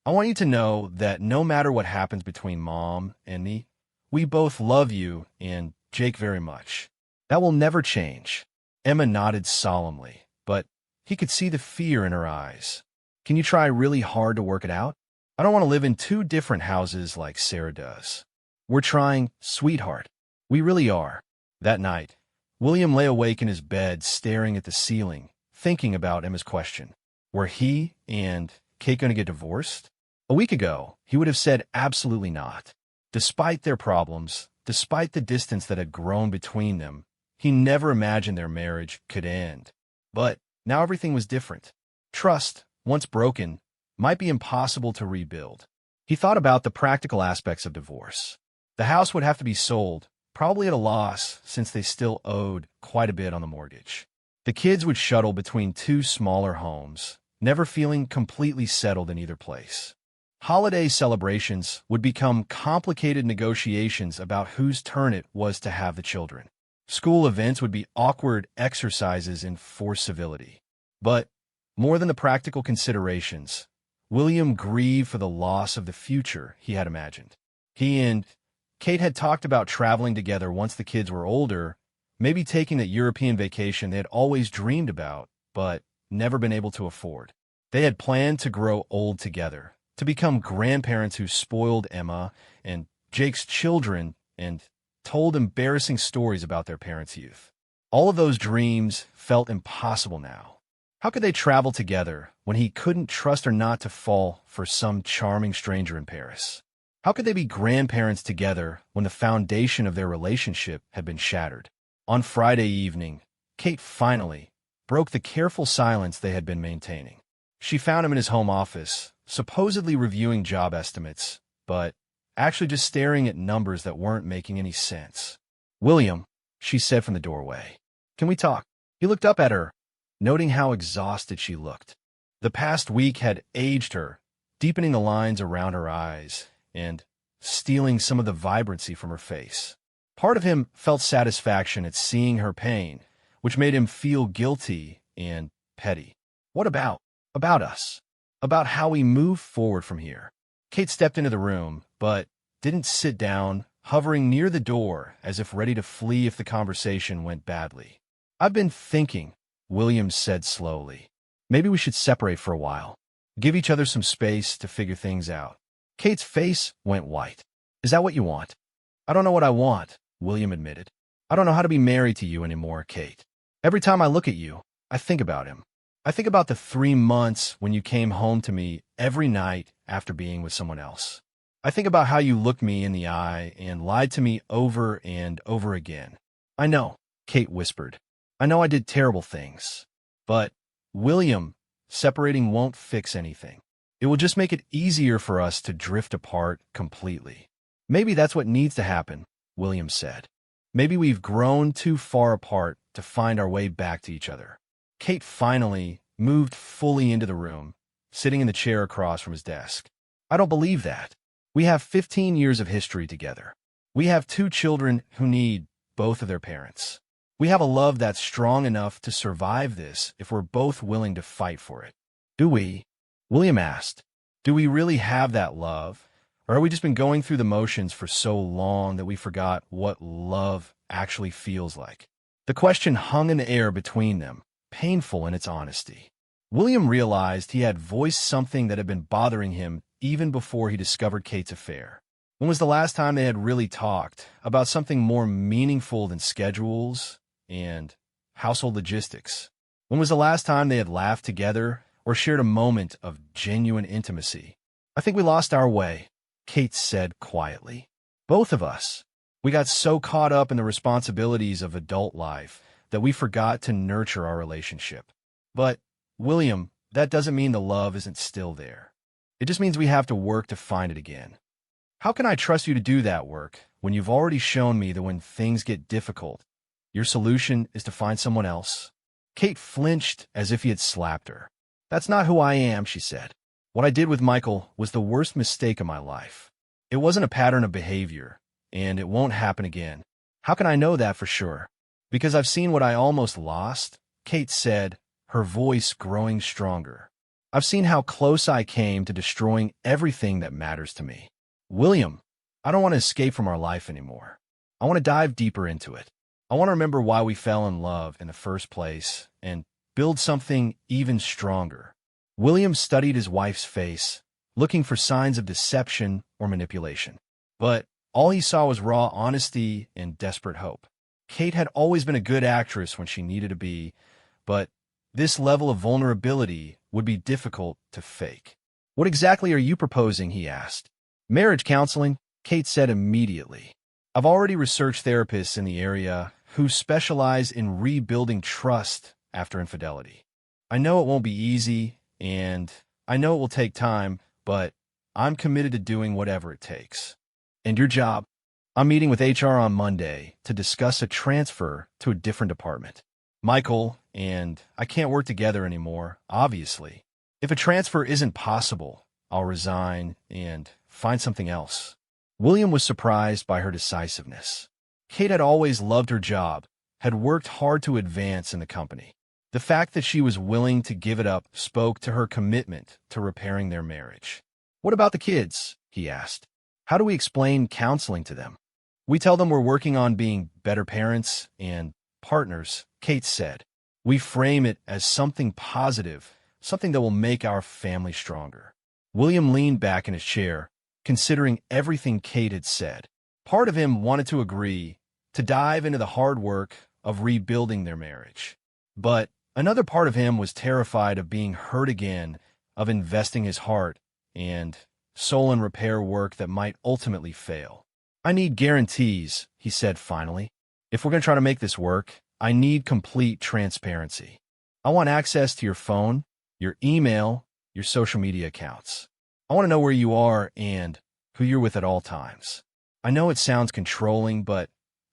I want you to know that no matter what happens between Mom and me, we both love you and Jake very much. That will never change." Emma nodded solemnly, but he could see the fear in her eyes. "Can you try really hard to work it out? I don't want to live in two different houses like Sarah does." "We're trying, sweetheart. We really are." That night, William lay awake in his bed staring at the ceiling, thinking about Emma's question. Were he and Kate going to get divorced? A week ago, he would have said absolutely not. Despite their problems, despite the distance that had grown between them, he never imagined their marriage could end. But now everything was different. Trust, once broken, might be impossible to rebuild. He thought about the practical aspects of divorce. The house would have to be sold, probably at a loss since they still owed quite a bit on the mortgage. The kids would shuttle between two smaller homes, never feeling completely settled in either place. Holiday celebrations would become complicated negotiations about whose turn it was to have the children. School events would be awkward exercises in forced civility. But more than the practical considerations, William grieved for the loss of the future he had imagined. He and Kate had talked about traveling together once the kids were older, maybe taking that European vacation they had always dreamed about, but never been able to afford. They had planned to grow old together, to become grandparents who spoiled Emma and Jake's children and told embarrassing stories about their parents' youth. All of those dreams felt impossible now. How could they travel together when he couldn't trust her not to fall for some charming stranger in Paris? How could they be grandparents together when the foundation of their relationship had been shattered? On Friday evening, Kate finally broke the careful silence they had been maintaining. She found him in his home office, supposedly reviewing job estimates, but actually just staring at numbers that weren't making any sense. "William," she said from the doorway, "can we talk?" He looked up at her, noting how exhausted she looked. The past week had aged her, deepening the lines around her eyes and stealing some of the vibrancy from her face. Part of him felt satisfaction at seeing her pain, which made him feel guilty and petty. "What about? About us? About how we move forward from here?" Kate stepped into the room, but didn't sit down, hovering near the door as if ready to flee if the conversation went badly. "I've been thinking," William said slowly. "Maybe we should separate for a while. Give each other some space to figure things out." Kate's face went white. "Is that what you want?" "I don't know what I want," William admitted. "I don't know how to be married to you anymore, Kate. Every time I look at you, I think about him. I think about the 3 months when you came home to me every night after being with someone else. I think about how you looked me in the eye and lied to me over and over again." "I know," Kate whispered. "I know I did terrible things. But, William, separating won't fix anything. It will just make it easier for us to drift apart completely." "Maybe that's what needs to happen," William said. "Maybe we've grown too far apart to find our way back to each other." Kate finally moved fully into the room, sitting in the chair across from his desk. "I don't believe that. We have 15 years of history together. We have 2 children who need both of their parents. We have a love that's strong enough to survive this if we're both willing to fight for it." "Do we?" William asked. "Do we really have that love? Or have we just been going through the motions for so long that we forgot what love actually feels like?" The question hung in the air between them, painful in its honesty. William realized he had voiced something that had been bothering him even before he discovered Kate's affair. When was the last time they had really talked about something more meaningful than schedules and household logistics? When was the last time they had laughed together or shared a moment of genuine intimacy? "I think we lost our way," Kate said quietly. "Both of us. We got so caught up in the responsibilities of adult life that we forgot to nurture our relationship. But, William, that doesn't mean the love isn't still there. It just means we have to work to find it again. How can I trust you to do that work when you've already shown me that when things get difficult, your solution is to find someone else?" Kate flinched as if he had slapped her. "That's not who I am," she said. "What I did with Michael was the worst mistake of my life. It wasn't a pattern of behavior, and it won't happen again." "How can I know that for sure?" "Because I've seen what I almost lost," Kate said, her voice growing stronger. "I've seen how close I came to destroying everything that matters to me. William, I don't want to escape from our life anymore. I want to dive deeper into it. I want to remember why we fell in love in the first place and build something even stronger." William studied his wife's face, looking for signs of deception or manipulation. But all he saw was raw honesty and desperate hope. Kate had always been a good actress when she needed to be, but this level of vulnerability would be difficult to fake. "What exactly are you proposing?" he asked. "Marriage counseling," Kate said immediately. "I've already researched therapists in the area who specialize in rebuilding trust after infidelity. I know it won't be easy, and I know it will take time, but I'm committed to doing whatever it takes." "And your job?" "I'm meeting with HR on Monday to discuss a transfer to a different department. Michael and I can't work together anymore, obviously. If a transfer isn't possible, I'll resign and find something else." William was surprised by her decisiveness. Kate had always loved her job, had worked hard to advance in the company. The fact that she was willing to give it up spoke to her commitment to repairing their marriage. "What about the kids?" he asked. "How do we explain counseling to them?" "We tell them we're working on being better parents and partners," Kate said. "We frame it as something positive, something that will make our family stronger." William leaned back in his chair, considering everything Kate had said. Part of him wanted to agree, to dive into the hard work of rebuilding their marriage. But another part of him was terrified of being hurt again, of investing his heart and soul in repair work that might ultimately fail. "I need guarantees," he said finally. "If we're going to try to make this work, I need complete transparency. I want access to your phone, your email, your social media accounts. I want to know where you are and who you're with at all times. I know it sounds controlling, but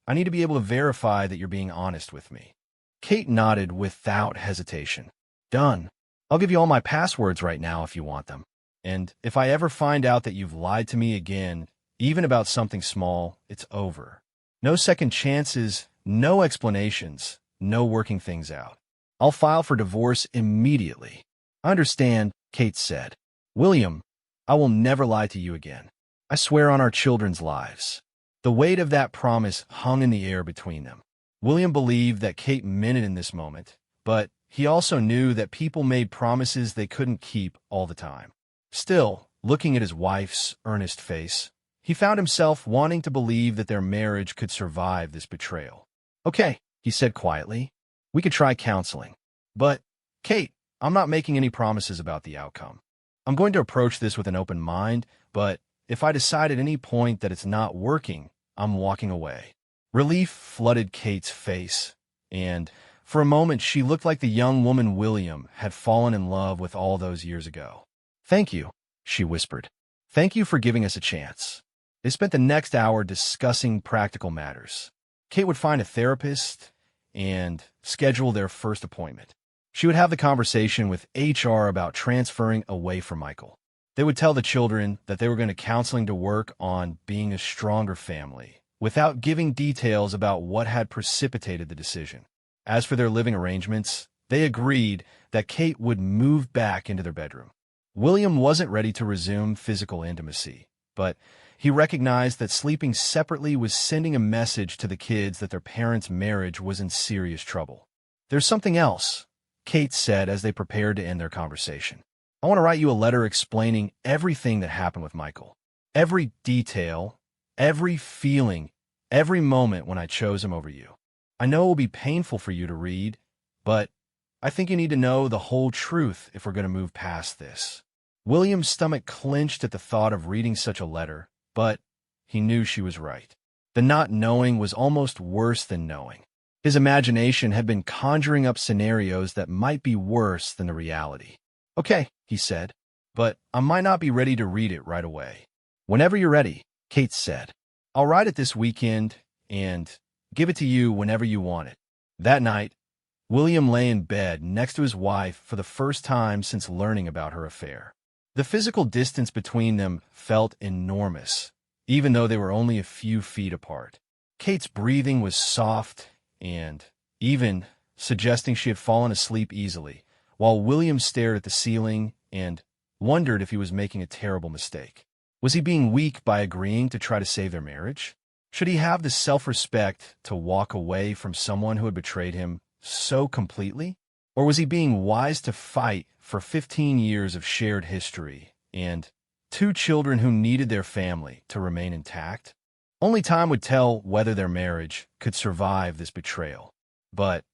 I need to be able to verify that you're being honest with me." Kate nodded without hesitation. "Done. I'll give you all my passwords right now if you want them. And if I ever find out that you've lied to me again, even about something small, it's over. No second chances, no explanations, no working things out. I'll file for divorce immediately." "I understand," Kate said. "William, I will never lie to you again. I swear on our children's lives." The weight of that promise hung in the air between them. William believed that Kate meant it in this moment, but he also knew that people made promises they couldn't keep all the time. Still, looking at his wife's earnest face, he found himself wanting to believe that their marriage could survive this betrayal. "Okay," he said quietly, "we could try counseling. But, Kate, I'm not making any promises about the outcome. I'm going to approach this with an open mind, but if I decide at any point that it's not working, I'm walking away." Relief flooded Kate's face, and for a moment she looked like the young woman William had fallen in love with all those years ago. "Thank you," she whispered. "Thank you for giving us a chance." They spent the next hour discussing practical matters. Kate would find a therapist and schedule their first appointment. She would have the conversation with HR about transferring away from Michael. They would tell the children that they were going to counseling to work on being a stronger family, without giving details about what had precipitated the decision. As for their living arrangements, they agreed that Kate would move back into their bedroom. William wasn't ready to resume physical intimacy, but he recognized that sleeping separately was sending a message to the kids that their parents' marriage was in serious trouble. "There's something else," Kate said as they prepared to end their conversation. "I want to write you a letter explaining everything that happened with Michael. Every detail, every feeling, every moment when I chose him over you. I know it will be painful for you to read, but I think you need to know the whole truth if we're going to move past this." William's stomach clenched at the thought of reading such a letter, but he knew she was right. The not knowing was almost worse than knowing. His imagination had been conjuring up scenarios that might be worse than the reality. "Okay," he said, "but I might not be ready to read it right away." "Whenever you're ready," Kate said. "I'll write it this weekend and give it to you whenever you want it." That night, William lay in bed next to his wife for the first time since learning about her affair. The physical distance between them felt enormous, even though they were only a few feet apart. Kate's breathing was soft and even, suggesting she had fallen asleep easily, while William stared at the ceiling and wondered if he was making a terrible mistake. Was he being weak by agreeing to try to save their marriage? Should he have the self-respect to walk away from someone who had betrayed him so completely? Or was he being wise to fight for 15 years of shared history and 2 children who needed their family to remain intact? Only time would tell whether their marriage could survive this betrayal. But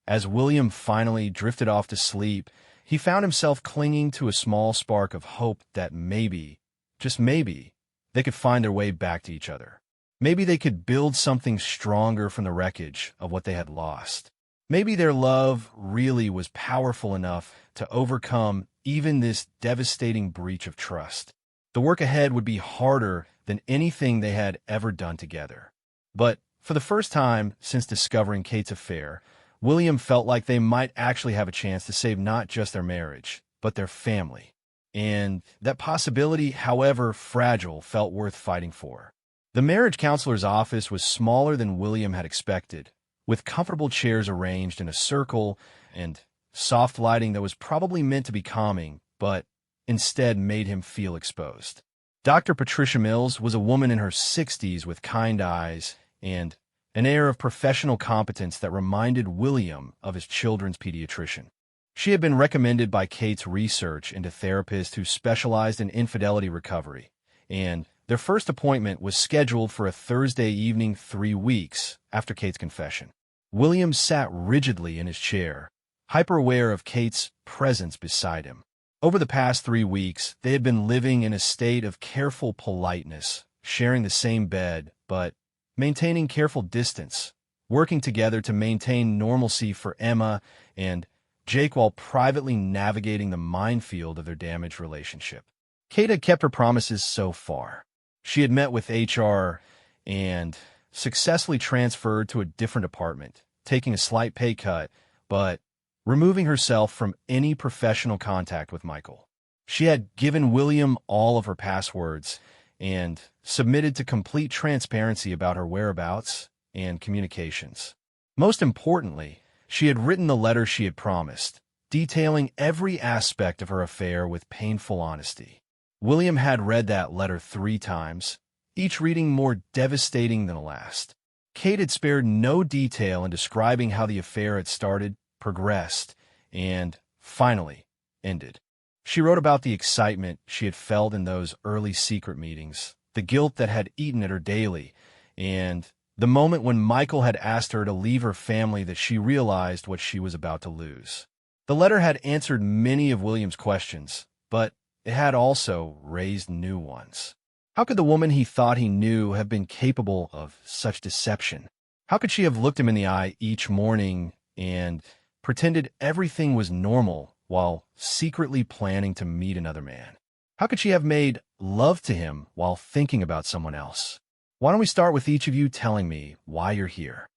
as William finally drifted off to sleep, he found himself clinging to a small spark of hope that maybe, just maybe, they could find their way back to each other. Maybe they could build something stronger from the wreckage of what they had lost. Maybe their love really was powerful enough to overcome even this devastating breach of trust. The work ahead would be harder than anything they had ever done together. But for the first time since discovering Kate's affair, William felt like they might actually have a chance to save not just their marriage, but their family. And that possibility, however fragile, felt worth fighting for. The marriage counselor's office was smaller than William had expected, with comfortable chairs arranged in a circle and soft lighting that was probably meant to be calming, but instead made him feel exposed. Dr. Patricia Mills was a woman in her 60s with kind eyes and an air of professional competence that reminded William of his children's pediatrician. She had been recommended by Kate's research into therapists who specialized in infidelity recovery, and their first appointment was scheduled for a Thursday evening 3 weeks after Kate's confession. William sat rigidly in his chair, hyper-aware of Kate's presence beside him. Over the past 3 weeks, they had been living in a state of careful politeness, sharing the same bed, but maintaining careful distance, working together to maintain normalcy for Emma and Jake while privately navigating the minefield of their damaged relationship. Kate had kept her promises so far. She had met with HR and successfully transferred to a different department, taking a slight pay cut, but removing herself from any professional contact with Michael. She had given William all of her passwords and submitted to complete transparency about her whereabouts and communications. Most importantly, she had written the letter she had promised, detailing every aspect of her affair with painful honesty. William had read that letter 3 times, each reading more devastating than the last. Kate had spared no detail in describing how the affair had started, progressed, and, finally, ended. She wrote about the excitement she had felt in those early secret meetings, the guilt that had eaten at her daily, and the moment when Michael had asked her to leave her family that she realized what she was about to lose. The letter had answered many of William's questions, but it had also raised new ones. How could the woman he thought he knew have been capable of such deception? How could she have looked him in the eye each morning and pretended everything was normal while secretly planning to meet another man? How could she have made love to him while thinking about someone else? Why don't we start with each of you telling me why you're here?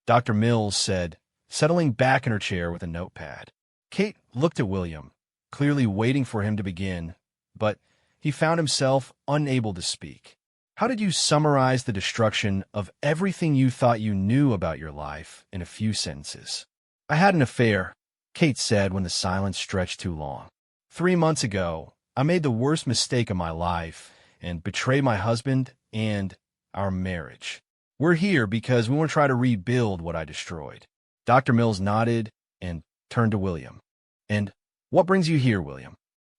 Dr. Mills said, settling back in her chair with a notepad. Kate looked at William, clearly waiting for him to begin, but he found himself unable to speak. How did you summarize the destruction of everything you thought you knew about your life in a few sentences? I had an affair, Kate said when the silence stretched too long. 3 months ago, I made the worst mistake of my life and betrayed my husband and our marriage. We're here because we want to try to rebuild what I destroyed. Dr. Mills nodded and turned to William. And what brings you here, William?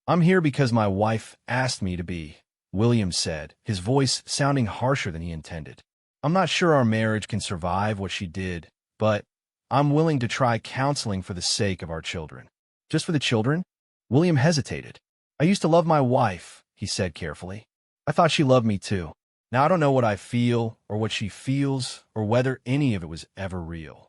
I'm here because my wife asked me to be, William said, his voice sounding harsher than he intended. I'm not sure our marriage can survive what she did, but I'm willing to try counseling for the sake of our children. Just for the children? William hesitated. I used to love my wife, he said carefully. I thought she loved me too. Now I don't know what I feel or what she feels or whether any of it was ever real.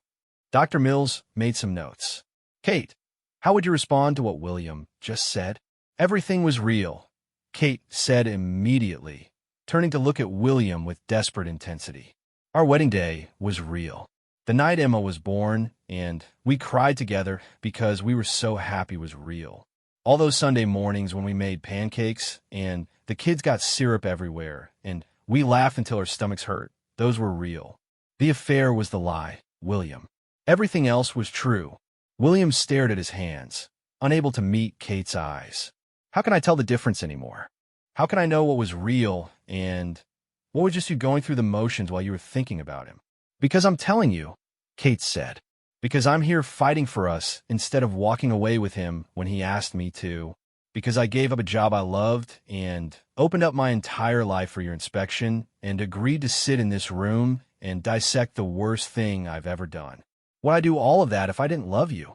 Dr. Mills made some notes. Kate, how would you respond to what William just said? Everything was real, Kate said immediately, turning to look at William with desperate intensity. Our wedding day was real. The night Emma was born, and we cried together because we were so happy it was real. All those Sunday mornings when we made pancakes, and the kids got syrup everywhere, and we laughed until our stomachs hurt, those were real. The affair was the lie, William. Everything else was true. William stared at his hands, unable to meet Kate's eyes. How can I tell the difference anymore? How can I know what was real and what was just you going through the motions while you were thinking about him? Because I'm telling you, Kate said. Because I'm here fighting for us instead of walking away with him when he asked me to. Because I gave up a job I loved and opened up my entire life for your inspection and agreed to sit in this room and dissect the worst thing I've ever done. Would I do all of that if I didn't love you?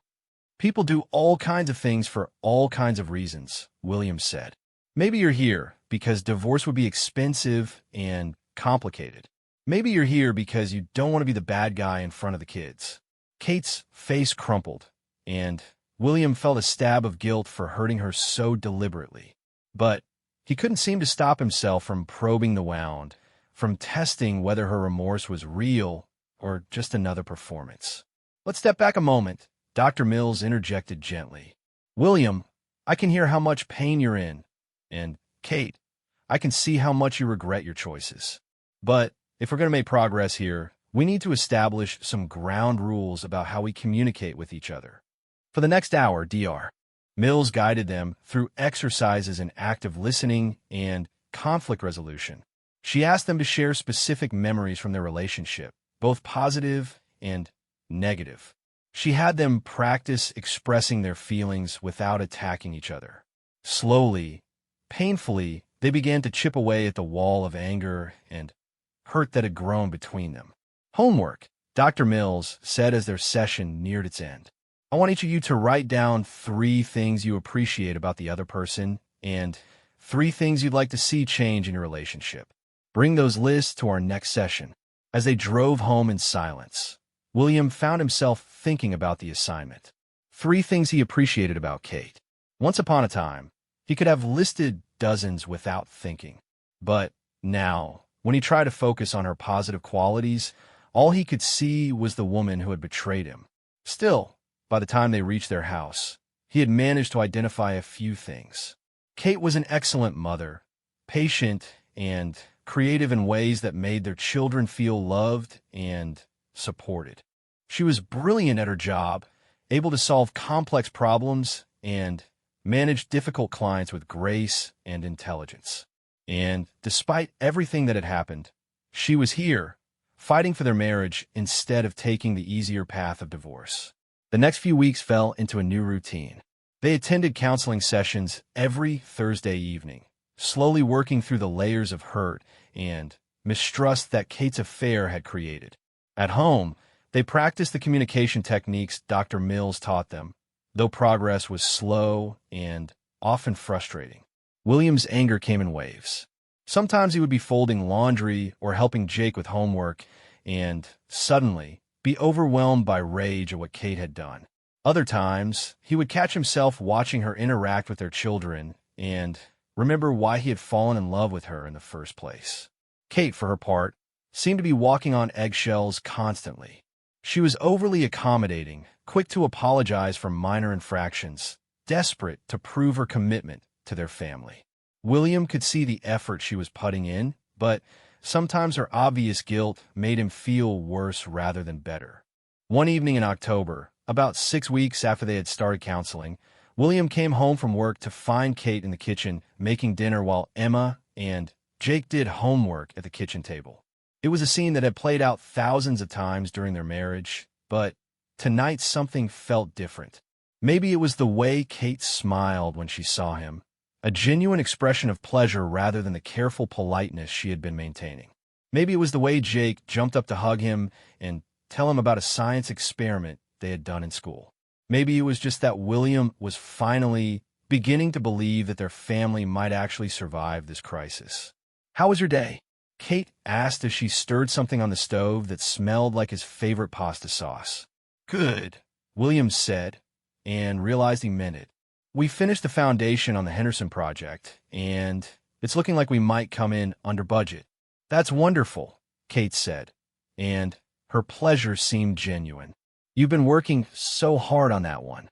People do all kinds of things for all kinds of reasons, William said. Maybe you're here because divorce would be expensive and complicated. Maybe you're here because you don't want to be the bad guy in front of the kids. Kate's face crumpled, and William felt a stab of guilt for hurting her so deliberately. But he couldn't seem to stop himself from probing the wound, from testing whether her remorse was real or just another performance. Let's step back a moment, Dr. Mills interjected gently. William, I can hear how much pain you're in, and Kate, I can see how much you regret your choices. But if we're going to make progress here, we need to establish some ground rules about how we communicate with each other. For the next hour, Dr. Mills guided them through exercises in active listening and conflict resolution. She asked them to share specific memories from their relationship, both positive and negative. She had them practice expressing their feelings without attacking each other. Slowly, painfully, they began to chip away at the wall of anger and hurt that had grown between them. Homework, Dr. Mills said as their session neared its end. I want each of you to write down 3 things you appreciate about the other person and 3 things you'd like to see change in your relationship. Bring those lists to our next session. As they drove home in silence, William found himself thinking about the assignment. 3 things he appreciated about Kate. Once upon a time, he could have listed dozens without thinking. But Now, when he tried to focus on her positive qualities, all he could see was the woman who had betrayed him. Still, by the time they reached their house, he had managed to identify a few things. Kate was an excellent mother, patient and creative in ways that made their children feel loved and supported. She was brilliant at her job, able to solve complex problems and manage difficult clients with grace and intelligence. And despite everything that had happened, she was here, fighting for their marriage instead of taking the easier path of divorce. The next few weeks fell into a new routine. They attended counseling sessions every Thursday evening, slowly working through the layers of hurt and mistrust that Kate's affair had created. At home, they practiced the communication techniques Dr. Mills taught them, though progress was slow and often frustrating. William's anger came in waves. Sometimes he would be folding laundry or helping Jake with homework and, suddenly, be overwhelmed by rage at what Kate had done. Other times, he would catch himself watching her interact with their children and remember why he had fallen in love with her in the first place. Kate, for her part, seemed to be walking on eggshells constantly. She was overly accommodating, quick to apologize for minor infractions, desperate to prove her commitment to their family. William could see the effort she was putting in, but sometimes her obvious guilt made him feel worse rather than better. One evening in October, about 6 weeks after they had started counseling, William came home from work to find Kate in the kitchen making dinner while Emma and Jake did homework at the kitchen table. It was a scene that had played out thousands of times during their marriage, but tonight something felt different. Maybe it was the way Kate smiled when she saw him, a genuine expression of pleasure rather than the careful politeness she had been maintaining. Maybe it was the way Jake jumped up to hug him and tell him about a science experiment they had done in school. Maybe it was just that William was finally beginning to believe that their family might actually survive this crisis. "How was your day?" Kate asked as she stirred something on the stove that smelled like his favorite pasta sauce. "Good," William said, and realized he meant it. "We finished the foundation on the Henderson project, and it's looking like we might come in under budget." "That's wonderful," Kate said, and her pleasure seemed genuine. "You've been working so hard on that one."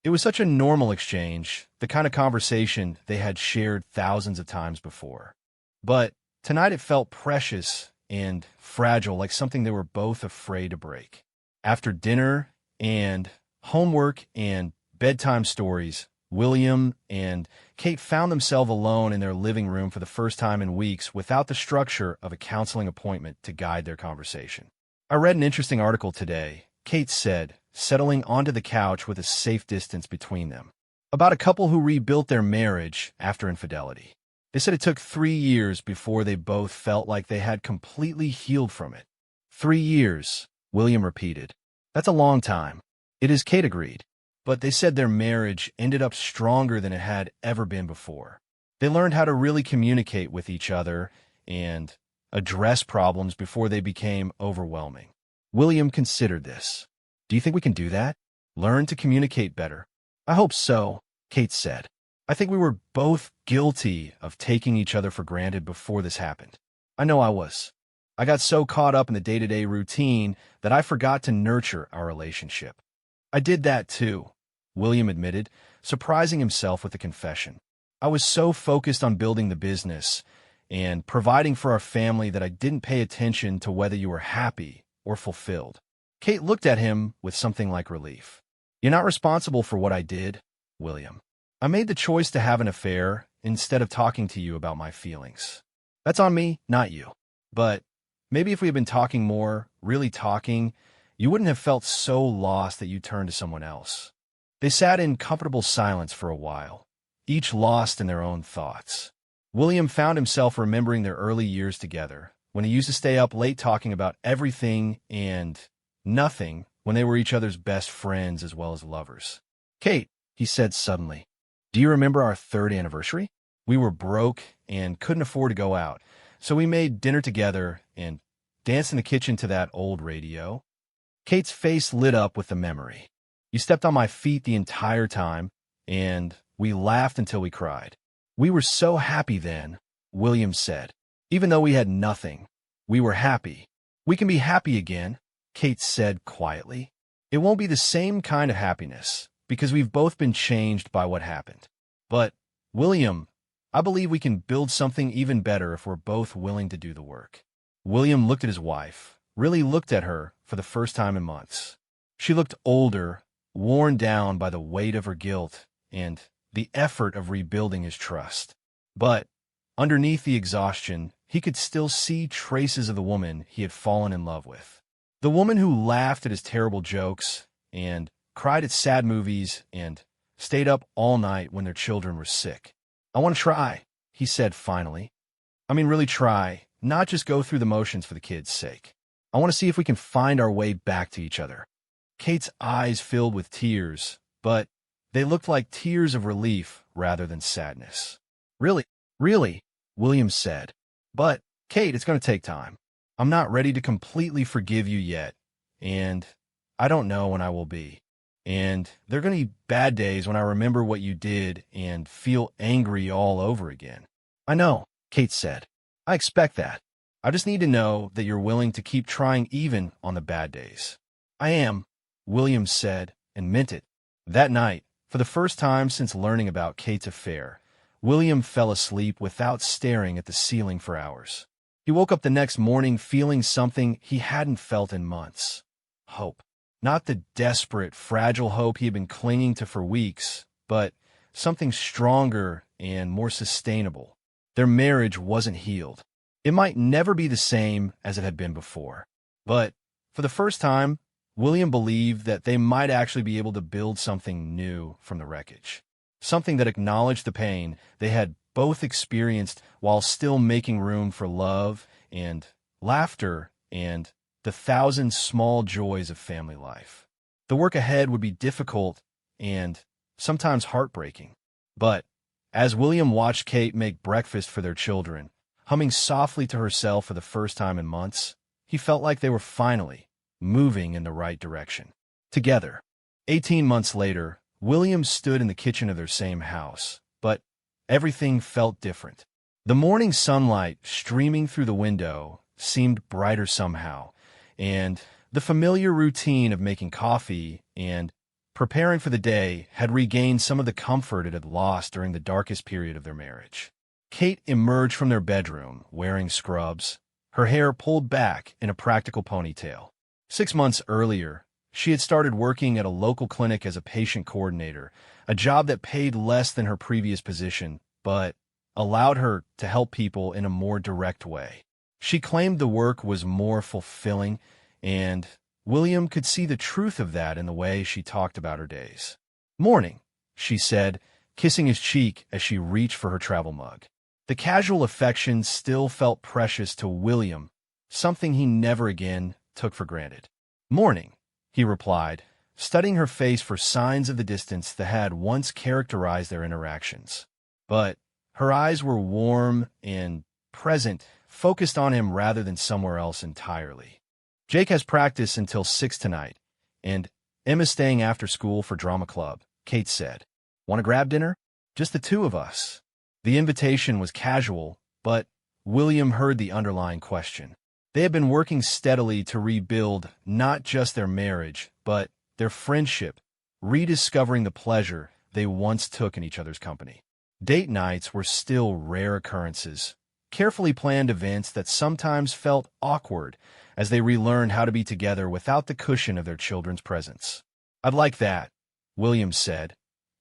It was such a normal exchange, the kind of conversation they had shared thousands of times before. But tonight it felt precious and fragile, like something they were both afraid to break. After dinner and homework and bedtime stories, William and Kate found themselves alone in their living room for the first time in weeks without the structure of a counseling appointment to guide their conversation. "I read an interesting article today," Kate said, settling onto the couch with a safe distance between them, "about a couple who rebuilt their marriage after infidelity. They said it took 3 years before they both felt like they had completely healed from it." 3 years, William repeated. "That's a long time." "It is," Kate agreed. But they said their marriage ended up stronger than it had ever been before. They learned how to really communicate with each other and address problems before they became overwhelming. William considered this. "Do you think we can do that? Learn to communicate better?" "I hope so," Kate said. "I think we were both guilty of taking each other for granted before this happened. I know I was. I got so caught up in the day-to-day routine that I forgot to nurture our relationship." "I did that too," William admitted, surprising himself with the confession. "I was so focused on building the business and providing for our family that I didn't pay attention to whether you were happy or fulfilled." Kate looked at him with something like relief. "You're not responsible for what I did, William. I made the choice to have an affair instead of talking to you about my feelings. That's on me, not you. But maybe if we had been talking more, really talking, you wouldn't have felt so lost that you turned to someone else." They sat in comfortable silence for a while, each lost in their own thoughts. William found himself remembering their early years together, when he used to stay up late talking about everything and nothing when they were each other's best friends as well as lovers. "Kate," he said suddenly, "do you remember our 3rd anniversary? We were broke and couldn't afford to go out, so we made dinner together and danced in the kitchen to that old radio." Kate's face lit up with the memory. "You stepped on my feet the entire time, and we laughed until we cried. We were so happy then," William said. Even though we had nothing, we were happy. We can be happy again, Kate said quietly. It won't be the same kind of happiness, because we've both been changed by what happened. But, William, I believe we can build something even better if we're both willing to do the work. William looked at his wife, really looked at her for the first time in months. She looked older, worn down by the weight of her guilt and the effort of rebuilding his trust. But, underneath the exhaustion, he could still see traces of the woman he had fallen in love with. The woman who laughed at his terrible jokes and cried at sad movies and stayed up all night when their children were sick. I want to try, he said finally. I mean, really try, not just go through the motions for the kids' sake. I want to see if we can find our way back to each other. Kate's eyes filled with tears, but they looked like tears of relief rather than sadness. Really, William said. But, Kate, it's going to take time. I'm not ready to completely forgive you yet, and I don't know when I will be. And there are going to be bad days when I remember what you did and feel angry all over again. I know, Kate said. I expect that. I just need to know that you're willing to keep trying even on the bad days. I am, William said, and meant it. That night, for the first time since learning about Kate's affair, William fell asleep without staring at the ceiling for hours. He woke up the next morning feeling something he hadn't felt in months. Hope. Not the desperate, fragile hope he had been clinging to for weeks, but something stronger and more sustainable. Their marriage wasn't healed. It might never be the same as it had been before. But, for the first time, William believed that they might actually be able to build something new from the wreckage. Something that acknowledged the pain they had both experienced while still making room for love and laughter and the thousand small joys of family life. The work ahead would be difficult and sometimes heartbreaking. But, as William watched Kate make breakfast for their children, humming softly to herself for the first time in months, he felt like they were finally moving in the right direction. Together. 18 months later, William stood in the kitchen of their same house, but everything felt different. The morning sunlight streaming through the window seemed brighter somehow, and the familiar routine of making coffee and preparing for the day had regained some of the comfort it had lost during the darkest period of their marriage. Kate emerged from their bedroom wearing scrubs, her hair pulled back in a practical ponytail. 6 months earlier, she had started working at a local clinic as a patient coordinator, a job that paid less than her previous position, but allowed her to help people in a more direct way. She claimed the work was more fulfilling, and William could see the truth of that in the way she talked about her days. "Morning," she said, kissing his cheek as she reached for her travel mug. The casual affection still felt precious to William, something he never again took for granted. "Morning," he replied, studying her face for signs of the distance that had once characterized their interactions. But her eyes were warm and present, focused on him rather than somewhere else entirely. "Jake has practice until 6 tonight, and Emma's staying after school for drama club," Kate said. "Want to grab dinner? Just the two of us." The invitation was casual, but William heard the underlying question. They had been working steadily to rebuild not just their marriage, but their friendship, rediscovering the pleasure they once took in each other's company. Date nights were still rare occurrences, carefully planned events that sometimes felt awkward as they relearned how to be together without the cushion of their children's presence. "I'd like that," William said,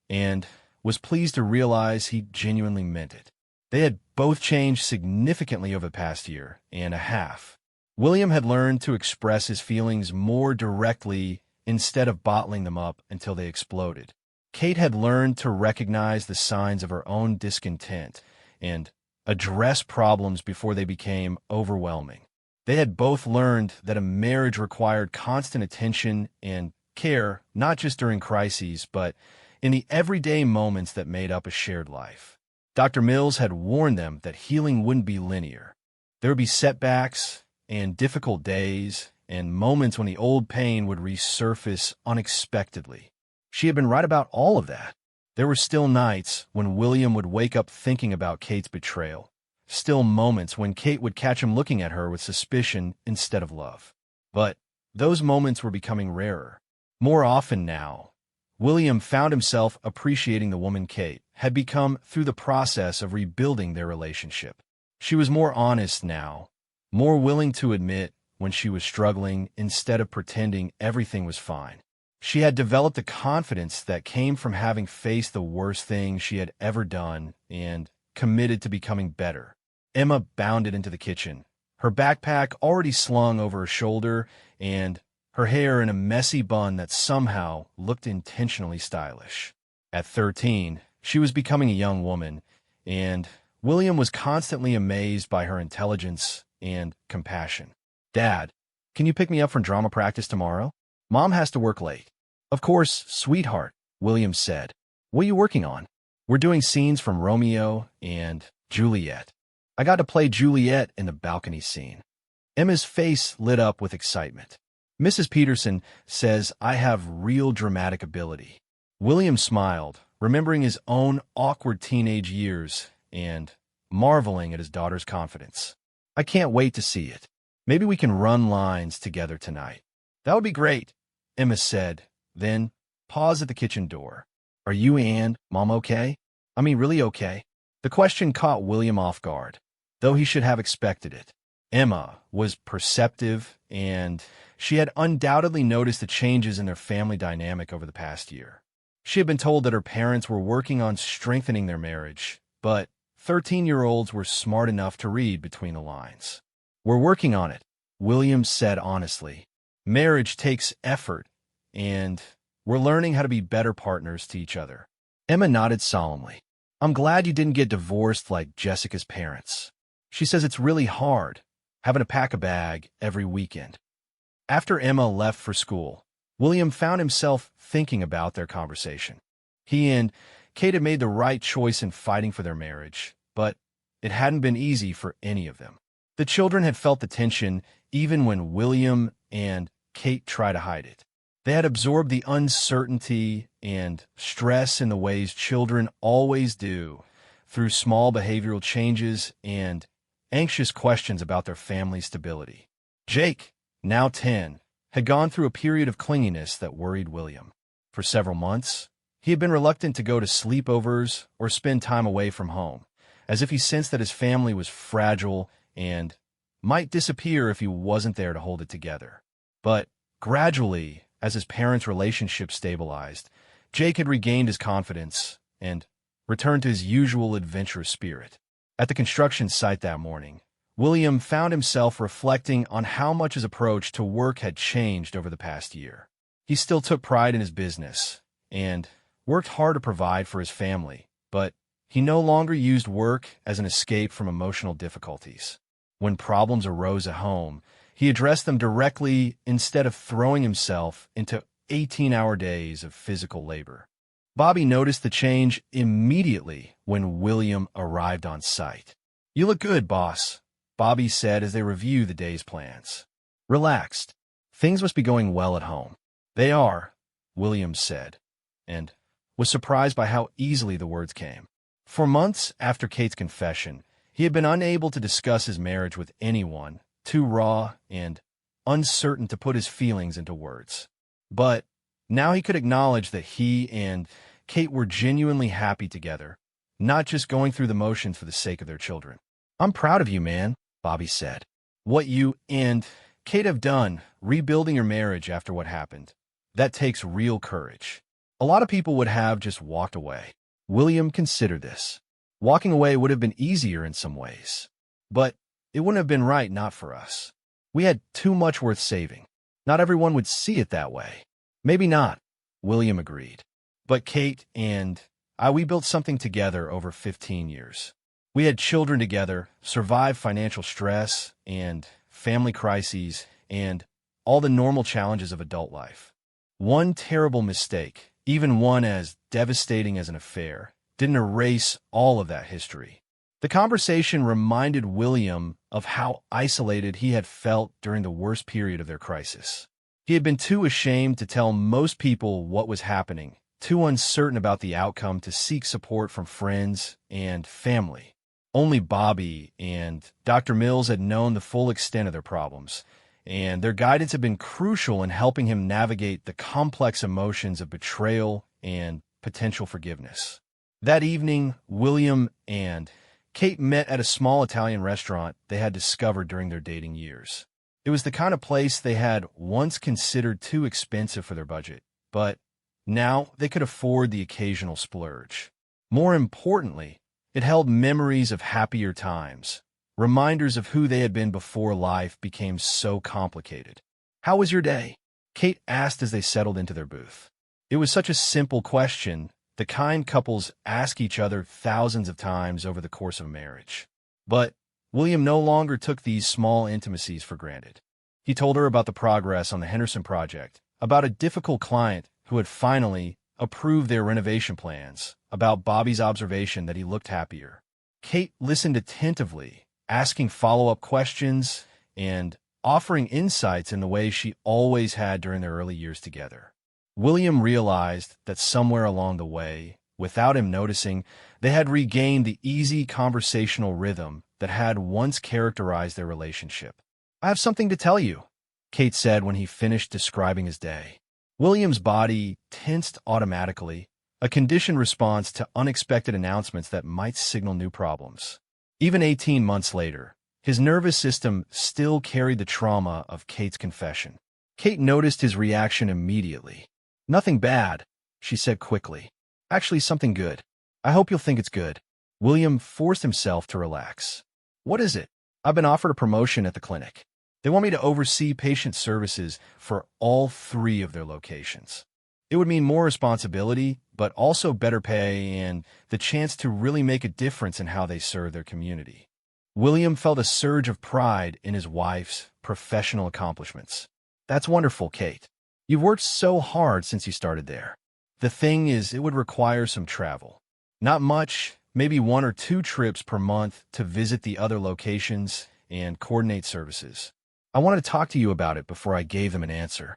and was pleased to realize he genuinely meant it. They had both changed significantly over the past year and a half. William had learned to express his feelings more directly instead of bottling them up until they exploded. Kate had learned to recognize the signs of her own discontent and address problems before they became overwhelming. They had both learned that a marriage required constant attention and care, not just during crises, but in the everyday moments that made up a shared life. Dr. Mills had warned them that healing wouldn't be linear. There would be setbacks and difficult days and moments when the old pain would resurface unexpectedly. She had been right about all of that. There were still nights when William would wake up thinking about Kate's betrayal, still moments when Kate would catch him looking at her with suspicion instead of love. But those moments were becoming rarer. More often now, William found himself appreciating the woman Kate had become through the process of rebuilding their relationship. She was more honest now, more willing to admit when she was struggling instead of pretending everything was fine. She had developed a confidence that came from having faced the worst thing she had ever done and committed to becoming better. Emma bounded into the kitchen, her backpack already slung over her shoulder and her hair in a messy bun that somehow looked intentionally stylish. At 13, she was becoming a young woman, and William was constantly amazed by her intelligence and compassion. "Dad, can you pick me up from drama practice tomorrow? Mom has to work late." "Of course, sweetheart," William said. "What are you working on?" "We're doing scenes from Romeo and Juliet. I got to play Juliet in the balcony scene." Emma's face lit up with excitement. "Mrs. Peterson says I have real dramatic ability." William smiled, remembering his own awkward teenage years and marveling at his daughter's confidence. "I can't wait to see it. Maybe we can run lines together tonight." "That would be great," Emma said, then paused at the kitchen door. "Are you and Mom okay? I mean, really okay?" The question caught William off guard, though he should have expected it. Emma was perceptive, and she had undoubtedly noticed the changes in their family dynamic over the past year. She had been told that her parents were working on strengthening their marriage, but 13-year-olds were smart enough to read between the lines. "We're working on it," William said honestly. "Marriage takes effort, and we're learning how to be better partners to each other." Emma nodded solemnly. "I'm glad you didn't get divorced like Jessica's parents. She says it's really hard, having to pack a bag every weekend." After Emma left for school, William found himself thinking about their conversation. He and Kate had made the right choice in fighting for their marriage, but it hadn't been easy for any of them. The children had felt the tension even when William and Kate tried to hide it. They had absorbed the uncertainty and stress in the ways children always do, through small behavioral changes and anxious questions about their family's stability. Jake, now 10, had gone through a period of clinginess that worried William. For several months, he had been reluctant to go to sleepovers or spend time away from home, as if he sensed that his family was fragile and might disappear if he wasn't there to hold it together. But gradually, as his parents' relationship stabilized, Jake had regained his confidence and returned to his usual adventurous spirit. At the construction site that morning, William found himself reflecting on how much his approach to work had changed over the past year. He still took pride in his business and worked hard to provide for his family, but he no longer used work as an escape from emotional difficulties. When problems arose at home, he addressed them directly instead of throwing himself into 18-hour days of physical labor. Bobby noticed the change immediately when William arrived on site. "You look good, boss," Bobby said as they reviewed the day's plans. Relaxed. "Things must be going well at home." "They are," William said, and was surprised by how easily the words came. For months after Kate's confession, he had been unable to discuss his marriage with anyone, too raw and uncertain to put his feelings into words. But now he could acknowledge that he and Kate were genuinely happy together, not just going through the motions for the sake of their children. "I'm proud of you, man," Bobby said. "What you and Kate have done, rebuilding your marriage after what happened, that takes real courage. A lot of people would have just walked away." William considered this. Walking away would have been easier in some ways, but it wouldn't have been right not for us. We had too much worth saving. Not everyone would see it that way. "Maybe not," William agreed. "But Kate and we built something together over 15 years. We had children together, survived financial stress and family crises, and all the normal challenges of adult life. One terrible mistake, even one as devastating as an affair, didn't erase all of that history." The conversation reminded William of how isolated he had felt during the worst period of their crisis. He had been too ashamed to tell most people what was happening, too uncertain about the outcome to seek support from friends and family. Only Bobby and Dr. Mills had known the full extent of their problems, and their guidance had been crucial in helping him navigate the complex emotions of betrayal and potential forgiveness. That evening, William and Kate met at a small Italian restaurant they had discovered during their dating years. It was the kind of place they had once considered too expensive for their budget, but now they could afford the occasional splurge. More importantly, it held memories of happier times, reminders of who they had been before life became so complicated. "How was your day?" Kate asked as they settled into their booth. It was such a simple question, the kind couples ask each other thousands of times over the course of a marriage. But William no longer took these small intimacies for granted. He told her about the progress on the Henderson project, about a difficult client who had finally approved their renovation plans, about Bobby's observation that he looked happier. Kate listened attentively, asking follow-up questions and offering insights in the way she always had during their early years together. William realized that somewhere along the way, without him noticing, they had regained the easy conversational rhythm that had once characterized their relationship. "I have something to tell you," Kate said when he finished describing his day. William's body tensed automatically, a conditioned response to unexpected announcements that might signal new problems. Even 18 months later, his nervous system still carried the trauma of Kate's confession. Kate noticed his reaction immediately. "Nothing bad," she said quickly. "Actually, something good. I hope you'll think it's good." William forced himself to relax. "What is it?" "I've been offered a promotion at the clinic. They want me to oversee patient services for all 3 of their locations. It would mean more responsibility, but also better pay and the chance to really make a difference in how they serve their community." William felt a surge of pride in his wife's professional accomplishments. "That's wonderful, Kate. You've worked so hard since you started there. The thing is, it would require some travel. Not much, maybe 1 or 2 trips per month to visit the other locations and coordinate services. I wanted to talk to you about it before I gave them an answer."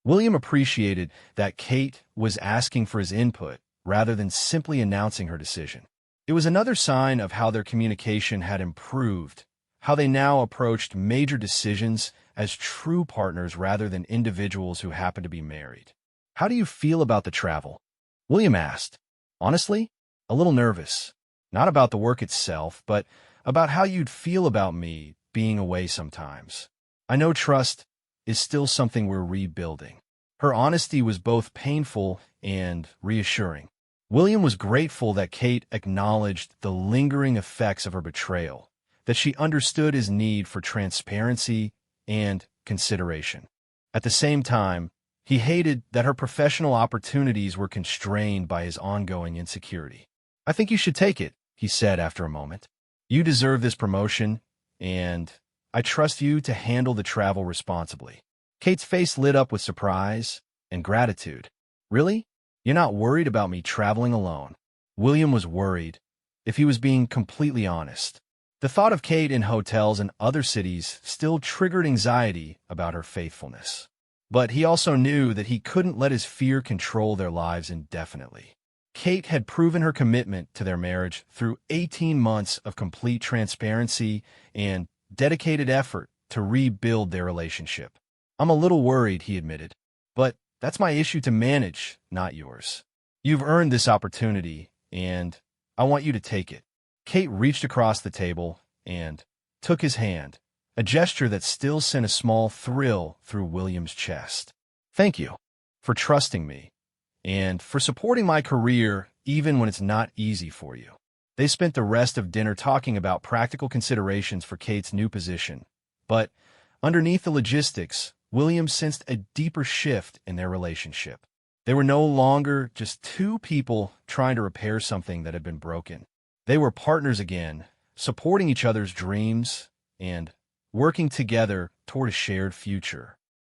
William appreciated that Kate was asking for his input rather than simply announcing her decision. It was another sign of how their communication had improved, how they now approached major decisions as true partners rather than individuals who happened to be married. "How do you feel about the travel?" William asked. "Honestly, a little nervous. Not about the work itself, but about how you'd feel about me being away sometimes. I know trust is still something we're rebuilding." Her honesty was both painful and reassuring. William was grateful that Kate acknowledged the lingering effects of her betrayal, that she understood his need for transparency and consideration. At the same time, he hated that her professional opportunities were constrained by his ongoing insecurity. "I think you should take it," he said after a moment. "You deserve this promotion, and I trust you to handle the travel responsibly." Kate's face lit up with surprise and gratitude. "Really? You're not worried about me traveling alone?" William was worried, if he was being completely honest. The thought of Kate in hotels in other cities still triggered anxiety about her faithfulness. But he also knew that he couldn't let his fear control their lives indefinitely. Kate had proven her commitment to their marriage through 18 months of complete transparency and dedicated effort to rebuild their relationship. "I'm a little worried," he admitted, "but that's my issue to manage, not yours. You've earned this opportunity, and I want you to take it." Kate reached across the table and took his hand, a gesture that still sent a small thrill through William's chest. "Thank you for trusting me and for supporting my career even when it's not easy for you." They spent the rest of dinner talking about practical considerations for Kate's new position, but underneath the logistics, William sensed a deeper shift in their relationship. They were no longer just 2 people trying to repair something that had been broken. They were partners again, supporting each other's dreams and working together toward a shared future.